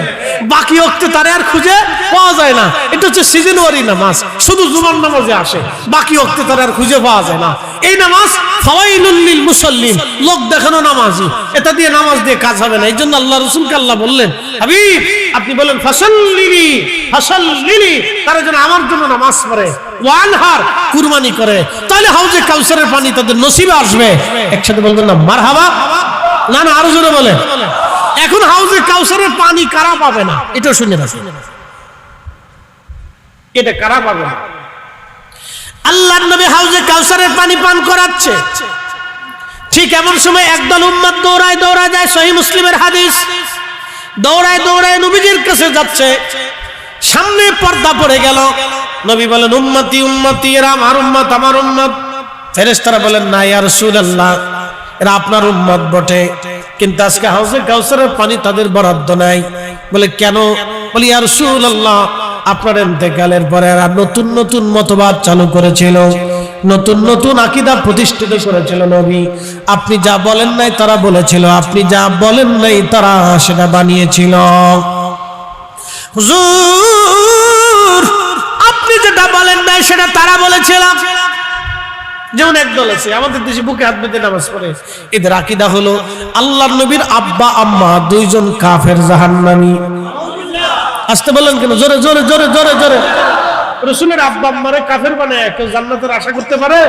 বাকি ওক্তে তারে আর খুঁজে পাওয়া যায় না। এটা হচ্ছে সিজনওয়ালি নামাজ, শুধু জুমার নামাজে আসে, বাকি ওক্তে তারে আর খুঁজে পাওয়া যায় না। এই নামাজ ফাওয়াইলুল লিল মুসাল্লিন, লোক দেখানো নামাজি, এটা দিয়ে নামাজ দিয়ে কাজ হবে না। এই জন্য আল্লাহ রাসূলকে আল্লাহ বললেন, হাবিব আপনি বলেন ফাসাল্লিলি ফাসাল্লিলি, তারা যেন আমার জন্য নামাজ পড়ে, ওয়ানহার কুরবানি করে, তাহলে হাউজে কাউসারের পানি তাদের নসিবে আসবে। একসাথে বলবেন না মারহাবা? না না, আরো জোরে বলে। এখন হাউজে কাউসারের পানি কারা পাবে না? এটা শুনে রাখুন, এটা কারা পাবে না? আল্লাহর নবী হাউজে কাউসারের পানি পান করাচ্ছে, ঠিক এমন সময় একদল উম্মত দৌড়ায় দৌড়ায় যায়, সহিহ মুসলিমের হাদিস, দৌড়ায় দৌড়ায় নবীজির কাছে যাচ্ছে, সামনে পর্দা পড়ে গেল। নবী বলেন উম্মতি উম্মতি, এরা আমার উম্মত আমার উম্মত। ফেরেশতারা বলেন না ইয়া রাসূলুল্লাহ, এরা আপনার উম্মত বটে, কিন্তু আজকে হাউজে কাউসারের পানি তাদের বরাদ্দ নাই। বলে কেন? বলি ইয়া রাসূলুল্লাহ, আপনার ইন্তেকালের পরে এরা নতুন নতুন মতবাদ চালু করেছিল, নতুন নতুন আকীদা প্রতিষ্ঠিত করেছিল। নবী আপনি যা বলেন নাই তারা বলেছিল, আপনি যা বলেন নাই তারা সেটা বানিয়েছিল। হুজুর আপনি যেটা বলেন নাই সেটা তারা বলেছিল। যেমন একদল আছে আমাদের দেশে বুকে হাত বেঁধে নামাজ পড়ে, এদের আকীদা হলো আল্লাহর নবীর আব্বা আম্মা দুইজন কাফের জাহান্নামী। আসতে বলেন কেন? জোরে জোরে জোরে জোরে জোরে। রাসূলের আব্বা আম্মারে কাফের বানায় কেউ জান্নাতের আশা করতে পারে?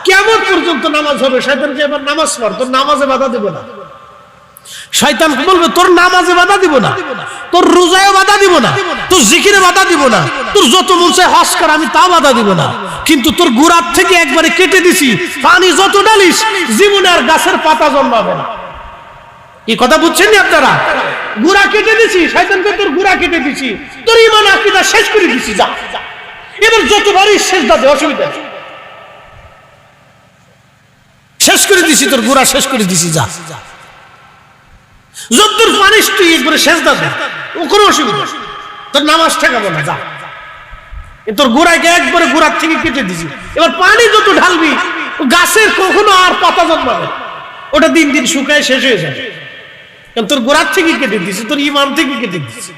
কিয়ামত পর্যন্ত নামাজ হবে, শয়তানকে এবার নামাজ পড়, তোর নামাজে বাধা দেব না। শয়তান বলবে তোর নামাজে বাধা দিব না, তোর রোজায় বাধা দিব না, তোর জিকিরে বাধা দিব না, তোর যত মন চায় হজ কর আমি তা বাধা দিব না, কিন্তু তোর গোড়ার থেকে একবারে কেটে দিছি, পানি যত ঢালিস জীবনে আর গাছের পাতা জন্মাবে না। এই কথা বুঝছেন না আপনারা? গুড়া কেটে দিছি, শয়তানকে তোর গুড়া কেটে দিছি, তোর ঈমান আকীদা শেষ করে দিছি, যা এবার যতবারই সেজদা দে, অসুবিধা নেই, শেষ করে দিছি, তোর গুড়া শেষ করে দিছি, যা যতদূর পানিস তুই একবারে সেজদা দে, ও কোনো অসুবিধা, তোর নামাজ ঠেকাবো না, যা তোর গোড়াকে একবারে গোড়ার থেকে কেটে দিছি। এবার পানি যত ঢালবি গাছের কখনো আর পাতা জন্মাবে, ওটা দিন দিন শুকায় শেষ হয়ে যাবে, কারণ তোর গোড়ার থেকে কেটে দিছি, তোর ঈমান থেকে কেটে দিছি।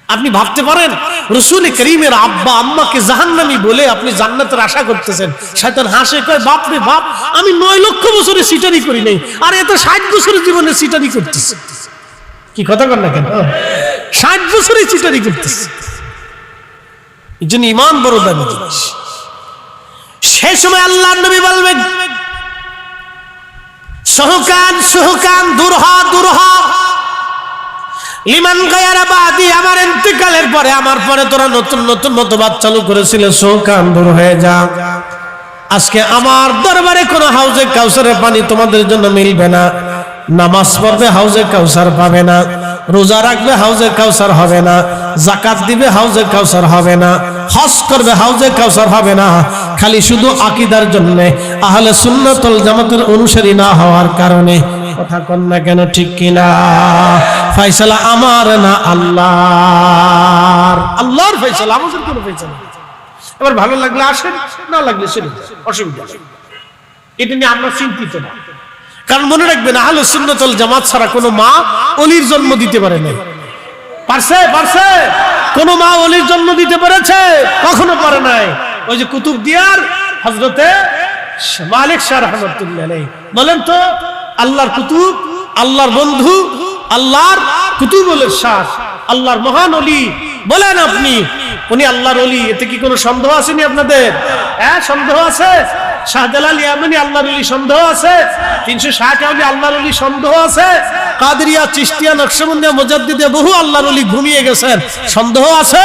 আপনি ভাবতে পারেন রাসূল করিমের আব্বা আম্মাকে জাহান্নামী বলে আপনি জান্নাতের আশা করতেছেন? শয়তান হাসে, কয় বাপ রে বাপ, আমি 9 লক্ষ বছরে সিটারি করি নাই, আর এত 60 বছরের জীবনে সিটারি করতেছে। কি কথা কর না কেন? 60 বছরে সিটারি করতেছে। এই জন্য ঈমান বড় দামি জিনিস। সেই সময় আল্লাহর নবী বলবেন, সুহকান সুহকান, দূর হ দূর হ, লিমান গায়রা বাদি, আমার ইন্তেকালের পরে, আমার পরে তোরা নতুন নতুন মতবাদ চালু করেছিল, সুহকান দূর হয়ে যা। আজকে আমার দরবারে কোনো হাউজে কাউসারের পানি তোমাদের জন্য মিলবে না। নামাজ পড়বে হাউজে কাউসার পাবে না, রোজা রাখবে হাউজে কাউসার হবে না, যাকাত দিবে হাউজে কাউসার হবে না, হজ করবে হাউজে কাউসার হবে না। খালি শুধু আকীদার জন্য আহলে সুন্নাত ওয়াল জামাতের অনুসারী না হওয়ার কারণে। কথা কন না কেন, ঠিক কিনা? ফয়সালা আমার না আল্লাহর। আল্লাহর ফয়সালা, আমাদের কোনো ফয়সালা। এবার ভালো লাগলে আসেন, না লাগলে চলে যান, অসুবিধা নেই। এটা নিয়ে আমরা চিন্তিত না। কারণ মনে রাখবেন, আহলে সুন্নাত ওয়াল জামাত ছাড়া কোনো মা ওলির জন্ম দিতে পারে না। পারছে? পারছে? কোন মা ওলির জন্ম দিতে পেরেছে? কখনো পারে নাই। ওই যে কুতুবদিয়ার হযরতে মালিক শাহ রাহমাতুল্লাহ আলাইহি বলেন তো, আল্লাহর কুতুব, আল্লাহর বন্ধু, আল্লাহর কুতুবুল ইরশাদ, আল্লাহর মহান ওলি বলেন আপনি, উনি আল্লাহর ওলি। এতে কি কোনো সন্দেহ আসেনি আপনাদের? হ্যাঁ, সন্দেহ আছে? শাহজালাল ইয়ামানি আল্লাহর ওলি সন্দেহ আছে? 360 আউলিয়া আল্লাহর ওলি সন্দেহ আছে? কাদেরিয়া, চিশতিয়া, নকশবন্দিয়া, মুজাদ্দিদে বহু আল্লাহর ওলি ঘুমিয়ে গেছেন, সন্দেহ আছে?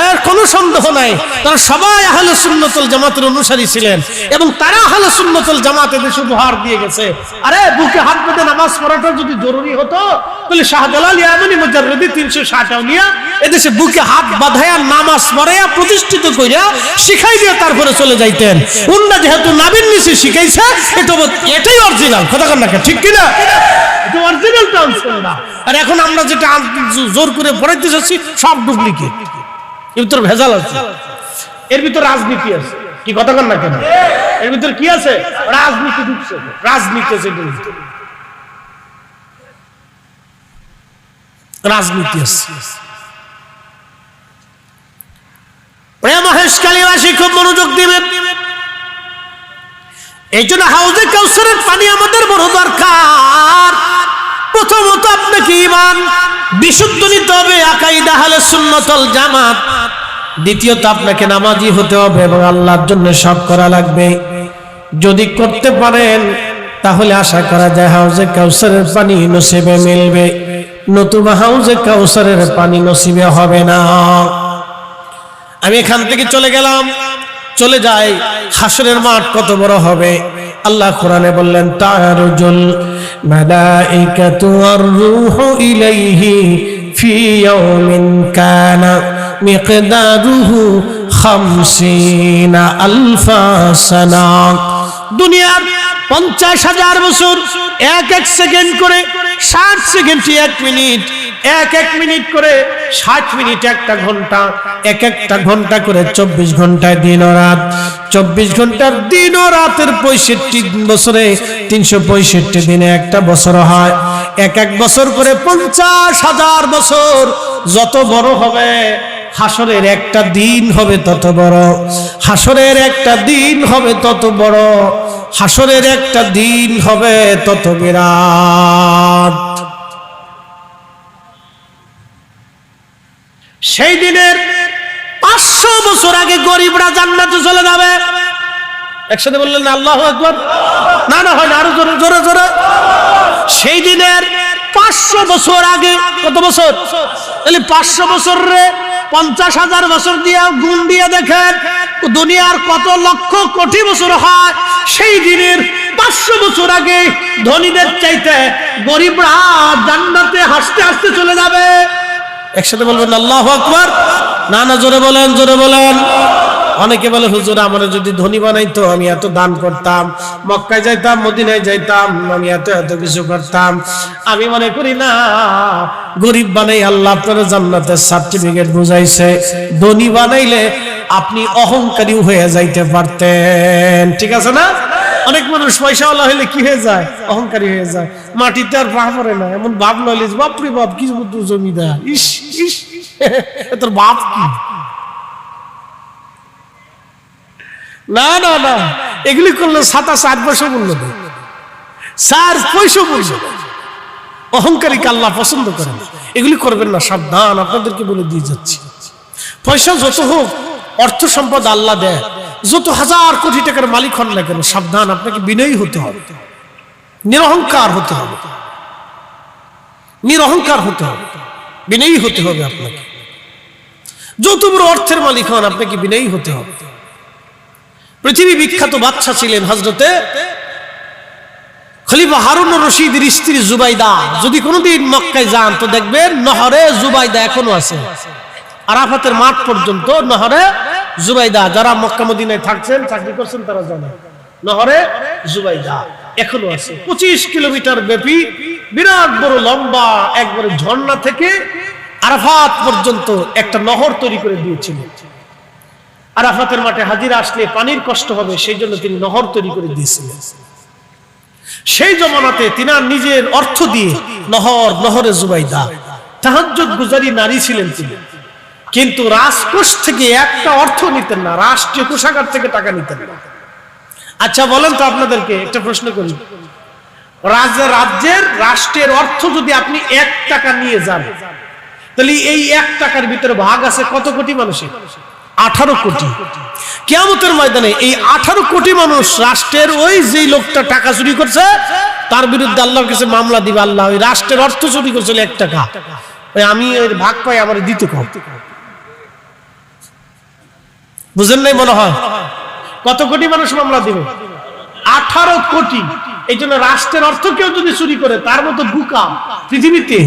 এর কোনো সন্দেহ নাই। তারা সবাই আহলে সুন্নাত ওয়াল জামাতের অনুসারী ছিলেন এবং তারা আহলে সুন্নাত ওয়াল জামাতে দেশে উপহার দিয়ে গেছে। আরে বুকে হাত বেঁধে নামাজ পড়াটা যদি জরুরি হতো, তাহলে শাহজালাল ইয়ামানি, মুজাদ্দিদ, 360 আউলিয়া এদেশে বুকে হাত বাঁধায়া নামাজ পড়ায়া প্রতিষ্ঠিত কইরা শিখাই দিয়ে তারপরে চলে যাইতেন। উন্না যেহেতু নাবির নিচে শিখাইছে, এটাই অরিজিনাল। কথা কন না, ঠিক কিনা? এটা অরিজিনাল ট্রান্সফার না। আর এখন আমরা যেটা জোর করে পড়াইতে চাচ্ছি সব ডুপ্লিকেট। এর ভিতর ভেজাল আছে, এর ভিতর রাজনীতি আছে। কি কথা কন না কেন? এর ভিতর কি আছে? রাজনীতি ঢুকছে, রাজনীতি আছে, রাজনীতি আছে। মহেশখালীবাসী খুব মনোযোগ দিবেন। এই জন্য হাউজে কাউসারের পানি আমাদের বড় দরকার। প্রথমত আপনাকে ঈমান বিশুদ্ধ নিতে হবে, আকাইদা আহলে সুন্নাত ওয়াল জামাত। দ্বিতীয়ত আপনাকে নামাজি হতে হবে এবং আল্লাহর জন্য সব করা লাগবে। যদি করতে পারেন তাহলে আশা করা যায় হাউজে কাউসারের পানি নসিবে মিলবে, নতুবা হাউজে কাউসারের পানি নসিবে হবে না। আমি এখান থেকে চলে গেলাম, চলে যাই, হাসরের মাঠ কত বড় হবে। আল্লাহ কোরআনে বললেন, তারুজুল মালাইকাতু ওয়ার রূহু ইলাইহি ফি ইয়াউমিন কানা মিকদারুহু 50 আলফা সানা। দুনিয়ার 50,000 বছর, এক এক সেকেন্ড করে 60 সেকেন্ড 1 মিনিট, এক মিনিট করে 60 মিনিট, একটা ঘন্টা, একটা ঘন্টা করে 24 ঘন্টায় দিন ও রাত। 24 ঘন্টার দিন ও রাতের 65 বছরে 365 দিনে একটা বছর হয়। এক বছর করে 50,000 বছর। যত বড় হবে হাসরের একটা দিন হবে তত বড়, হাসরের একটা দিন হবে তত বড়, হাসরের একটা দিন হবে তত বিরাট। সেই দিনের 500 বছর আগে গরিবরা জান্নাতে চলে যাবে। একসাথে বললেন আল্লাহু আকবার? না না, হয় না, আরো জোরে জোরে জোরে। সেই দিনের 500 বছর আগে, কত বছর? তাহলে 500 বছর রে 50,000 বছর দিয়ে গুণ দিয়ে দেখেন দুনিয়ার কত লক্ষ কোটি বছর হয়। সেই দিনের 500 বছর আগে ধনীদের চাইতে গরিবরা জান্নাতে হাসতে হাসতে চলে যাবে। একসাথে বলবেন আল্লাহু আকবার? না না, জোরে বলেন, জোরে বলেন। অনেকে বলে, হুজুর আমার যদি ধনী বানাইতো আমি এত দান করতাম, মক্কায় যাইতাম, মদিনায় যাইতাম, আমি এত এত কিছু করতাম। আমি মনে করি না, গরিব বানাই আল্লাহ আপনার জান্নাতের সার্টিফিকেট বুঝাইছে। ধনী বানাইলে আপনি অহংকারী হয়ে যাইতে পারতেন। ঠিক আছে না? অনেক মানুষ পয়সাওয়ালা হইলে কি হয়ে যায়? অহংকারী হয়ে যায়। মাটিতে আর পা পড়ে না, এমন ভাব লইলে বাপরে বাপ কি জমিদার, ইস ইস তোর বাপ কি। না না না, এগুলি করলে 4 পয়সা মূল্য দেয়, 4 পয়সা মূল্য। অহংকারীকে আল্লাহ পছন্দ করেন, এগুলি করবেন না, সাবধান। আপনাদেরকে বলে দিয়ে যাচ্ছি, পয়সা যত হোক, অর্থ সম্পদ আল্লাহ দেয়, যত হাজার কোটি টাকার মালিক হন না কেন, সাবধান, আপনাকে বিনয়ী হতে হবে, নিরহংকার হতে হবে, নিরহংকার হতে হবে, বিনয়ী হতে হবে আপনাকে। যত বড় অর্থের মালিক হন, আপনাকে বিনয়ী হতে হবে। পৃথিবী বিখ্যাত বাদশা ছিলেন হযরতে খলিফা হারুন রশিদের স্ত্রী জুবাইদা। যদি কোনোদিন মক্কায় যান তো দেখবেন নহরে জুবাইদা এখনো আছে, আরাফাতের মাঠ পর্যন্ত নহরে জুবাইদা। যারা মক্কা মদিনায় থাকছেন, চাকরি করছেন, তারা জানেন নহরে জুবাইদা এখনো আছে। 25 কিলোমিটার ব্যাপী বিরাট বড় লম্বা একবারে ঝর্ণা থেকে আরাফাত পর্যন্ত একটা নহর তৈরি করে দিয়েছিলেন। আরাফাতের মাঠে হাজিরা আসলে পানির কষ্ট হবে, সেই জন্য তিনি নহর তৈরি করে দিয়েছিলেন। সেই জমানাতে তিনি নিজের অর্থ দিয়ে নহরে জুবাইদা, তাহাজ্জুদ গুজারি নারী ছিলেন তিনি, কিন্তু রাজকোষ থেকে একটা অর্থ নিতেন না, রাষ্ট্রীয় কোষাগার থেকে টাকা নিতেন না। আচ্ছা বলেন তো, আপনাদেরকে একটা প্রশ্ন করি, রাষ্ট্রের অর্থ যদি আপনি 1 টাকা নিয়ে যান, তাহলে এই 1 টাকার ভিতরে ভাগ আছে কত কোটি মানুষের? 18 কোটি। কিয়ামতের ময়দানে এই 18 কোটি মানুষ রাষ্ট্রের ওই যে লোকটা টাকা চুরি করছে তার বিরুদ্ধে আল্লাহর কাছে মামলা দিবে। আল্লাহ, ওই রাষ্ট্রের অর্থ চুরি করছিল 1 টাকা, ওই আমি ওই ভাগ পাই, আমার দিতে কম। বুঝেন নাই মনে হয়? কত কোটি মানুষ মামলা দিবে? 18 কোটি। এই জন্য রাষ্ট্রের অর্থ কেউ যদি চুরি করে, তার মতো বোকা পৃথিবীতে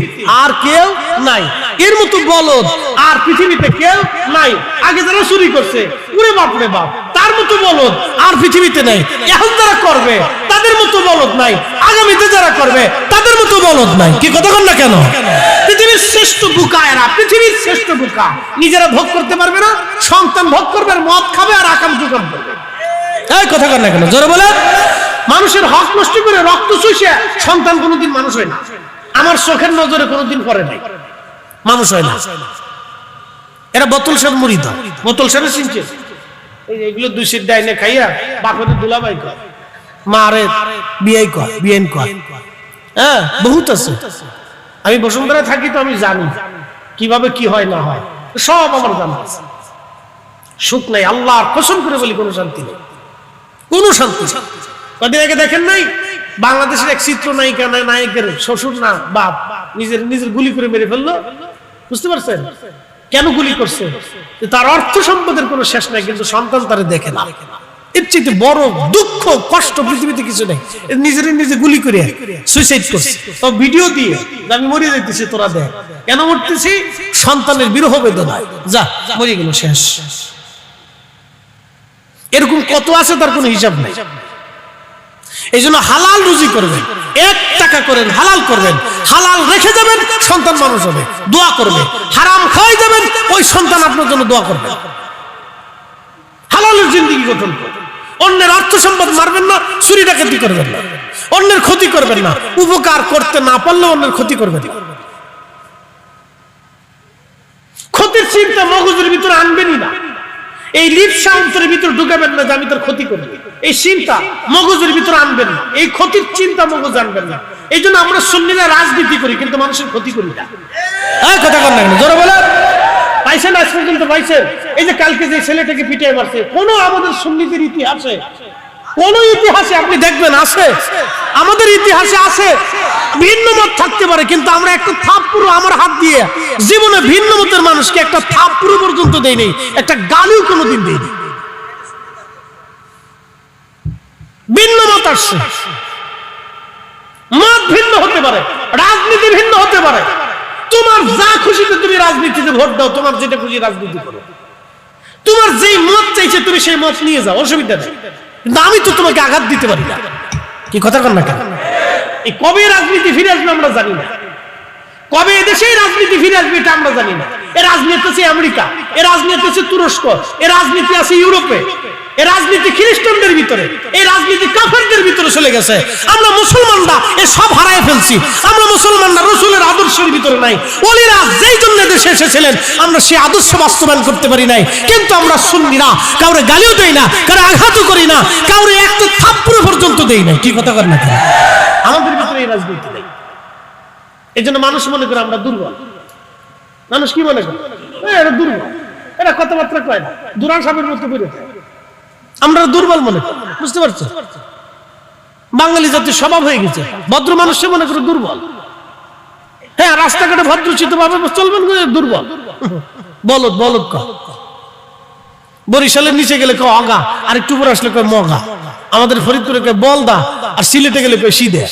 আর কেউ নাই, এর মতো বলদ আর পৃথিবীতে কেউ নাই। আগে যারা চুরি করছে, ওরে বাপ রে বাপ, তার মতো বলদ আর পৃথিবীতে নাই। এখন যারা করবে তাদের মতো বলদ নাই, আগামীতে যারা করবে তাদের মতো বলদ নাই। কি কথা বল না কেন? পৃথিবীর শ্রেষ্ঠ বোকা এরা, পৃথিবীর শ্রেষ্ঠ বোকা। নিজেরা ভোগ করতে পারবে না, সন্তান ভোগ করবে, আর মদ খাবে আর আকাম চুকাম করবে। এই কথা কর না কেন? জোরে বলে। মানুষের হক নষ্ট করে রক্ত চুষে সন্তান কোনোদিন মানুষ হয় না। আমার চোখের নজরে কোনোদিন পড়ে নাই, মানুষ হয় না। এরা বোতল সের মুড়ি দাও, বোতল সেরে চিনছে, এইগুলো 2 সিট ডাইনে খাইয়া বাপের দুলাভাই কয়, মারে বিয়াই কয়, বিয়েন কয়। হ্যাঁ, বহুত আছে। আমি বসুন্ধরায় থাকি তো আমি জানি কিভাবে কি হয় না হয়, সব আমার জানা আছে। সুখ নাই, আল্লাহর কসম করে বলি, কোনো শান্তি নেই, কোনো শান্তি। কদিন আগে দেখেন নাই বাংলাদেশের এক চিত্র নায়িকা, নায়কের শ্বশুর না বাপ নিজের গুলি করে মেরে ফেললো। বুঝতে পারছেন কেন গুলি করছে? তার অর্থ সম্পদের কোনো শেষ নাই, কিন্তু সন্তান তারে দেখে না। এর চেয়ে বড় দুঃখ কষ্ট পৃথিবীতে কিছু নেই। নিজে গুলি করে সুইসাইড করছে, তো ভিডিও দিয়ে আমি মরে যাইতেছি, তোরা দেখ। কেন মরতেছি? সন্তানের বিরহ বেদনায়। যা মরে গেল, শেষ। এরকম কত আছে, তার কোনো হিসাব নাই। এই জন্য হালাল রুজি করবেন, 1 টাকা করেন, হালাল করবেন, হালাল রেখে যাবেন, সন্তান মানুষ হবে, দোয়া করবে। হারাম খাওয়াই যাবেন, ওই সন্তান আপনার জন্য দোয়া করবে। হালালের জিন্দেগি গঠন করবেন। অন্যের অর্থ সম্পদ মারবেন না, চুরি ডাকাতি করবেন না, অন্যের ক্ষতি করবেন না, উপকার করতে না পারলে অন্যের ক্ষতি করবেন না। ক্ষতির চিন্তা মগজের ভিতরে আনবেনই না। এই লিপসা অন্তরের ভিতরে ঢুকাবেন না যে আমি তোর ক্ষতি করব, এই চিন্তা মগজের ভিতরে আনবেন না, এই ক্ষতির চিন্তা মগজ আনবেন না। এই জন্য আমরা সুন্নিরা রাজনীতি করি, কিন্তু মানুষের ক্ষতি করি না। হ্যাঁ, কথা কর না কেন? জোরে বলে। পাইছেন আজ পর্যন্ত পাইছেন? এই যে কালকে যে ছেলেটাকে পিটিয়ে মারছে, কোন আমাদের সুন্নিদের ইতিহাসে, কোন ইতিহাসে আপনি দেখবেন আছে? আমাদের ইতিহাসে আছে। ভিন্ন মত থাকতে পারে, কিন্তু আমরা একটা থাপ্পড় আমার হাত দিয়ে জীবনে ভিন্ন মতের মানুষকে একটা থাপ্পড় পর্যন্ত দেই নাই, একটা গালিও কোনোদিন দেইনি। ভিন্ন মত আসছে, মত ভিন্ন হতে পারে, রাজনীতি ভিন্ন হতে পারে। তোমার যা খুশিতে তুমি রাজনীতিতে ভোট দাও, তোমার যেটা খুশি রাজনীতি করো, তোমার যেই মত চাইছে তুমি সেই মত নিয়ে যাও, অসুবিধা নেই। কিন্তু আমি তো তোমাকে আঘাত দিতে পারি না। কি কথা কর না কেন? এই কবে রাজনীতি ফিরে আসবে আমরা জানি না, কবে এদেশে রাজনীতি ফিরে আসবে এটা আমরা জানি না। এ রাজনীতি আছে আমেরিকা, এ রাজনীতি আছে তুরস্ক, এ রাজনীতি আছে ইউরোপে, এ রাজনীতি খ্রিস্টানদের ভিতরে, এই রাজনীতি কাফেরদের ভিতরে চলে গেছে। আমরা মুসলমানরা এ সব হারায় ফেলছি। আমরা মুসলমানরা রাসূলের আদর্শের ভিতরে নাই। ওলিরা যেই জন্য দেশে এসেছিলেন আমরা সেই আদর্শ বাস্তবায়ন করতে পারি নাই। কিন্তু আমরা সুন্নিরা কাউরে গালিও দেই না, কাউরে আঘাতও করি না, কাউরে একটা থাপ্পড় পর্যন্ত দেই না। কি কথা কর না কেন? আমাদের ভিতরে এই রাজনীতি নেই। এই জন্য মানুষ মনে করে আমরা দুর্বল। মানুষ কি মনে করে? এরা দুর্বল, এরা কথাবার্তা কয় না, দুরান সাপের মতো করে। আমরা দুর্বল মনে করি, বুঝতে পারছো? বাঙালি জাতির স্বভাব হয়ে গেছে, ভদ্র মানুষকে মনে করে দুর্বল। হ্যাঁ, রাস্তাঘাটে ভদ্রচিত ভাবে চলবেন, দুর্বল, বলদ বলদ কয়। বরিশালের নিচে গেলে কয় অগা, আর একটু উপরে আসলে কয় মগা, আমাদের ফরিদপুরে কয় বলদা, আর সিলেটে গেলে কয় সিধে।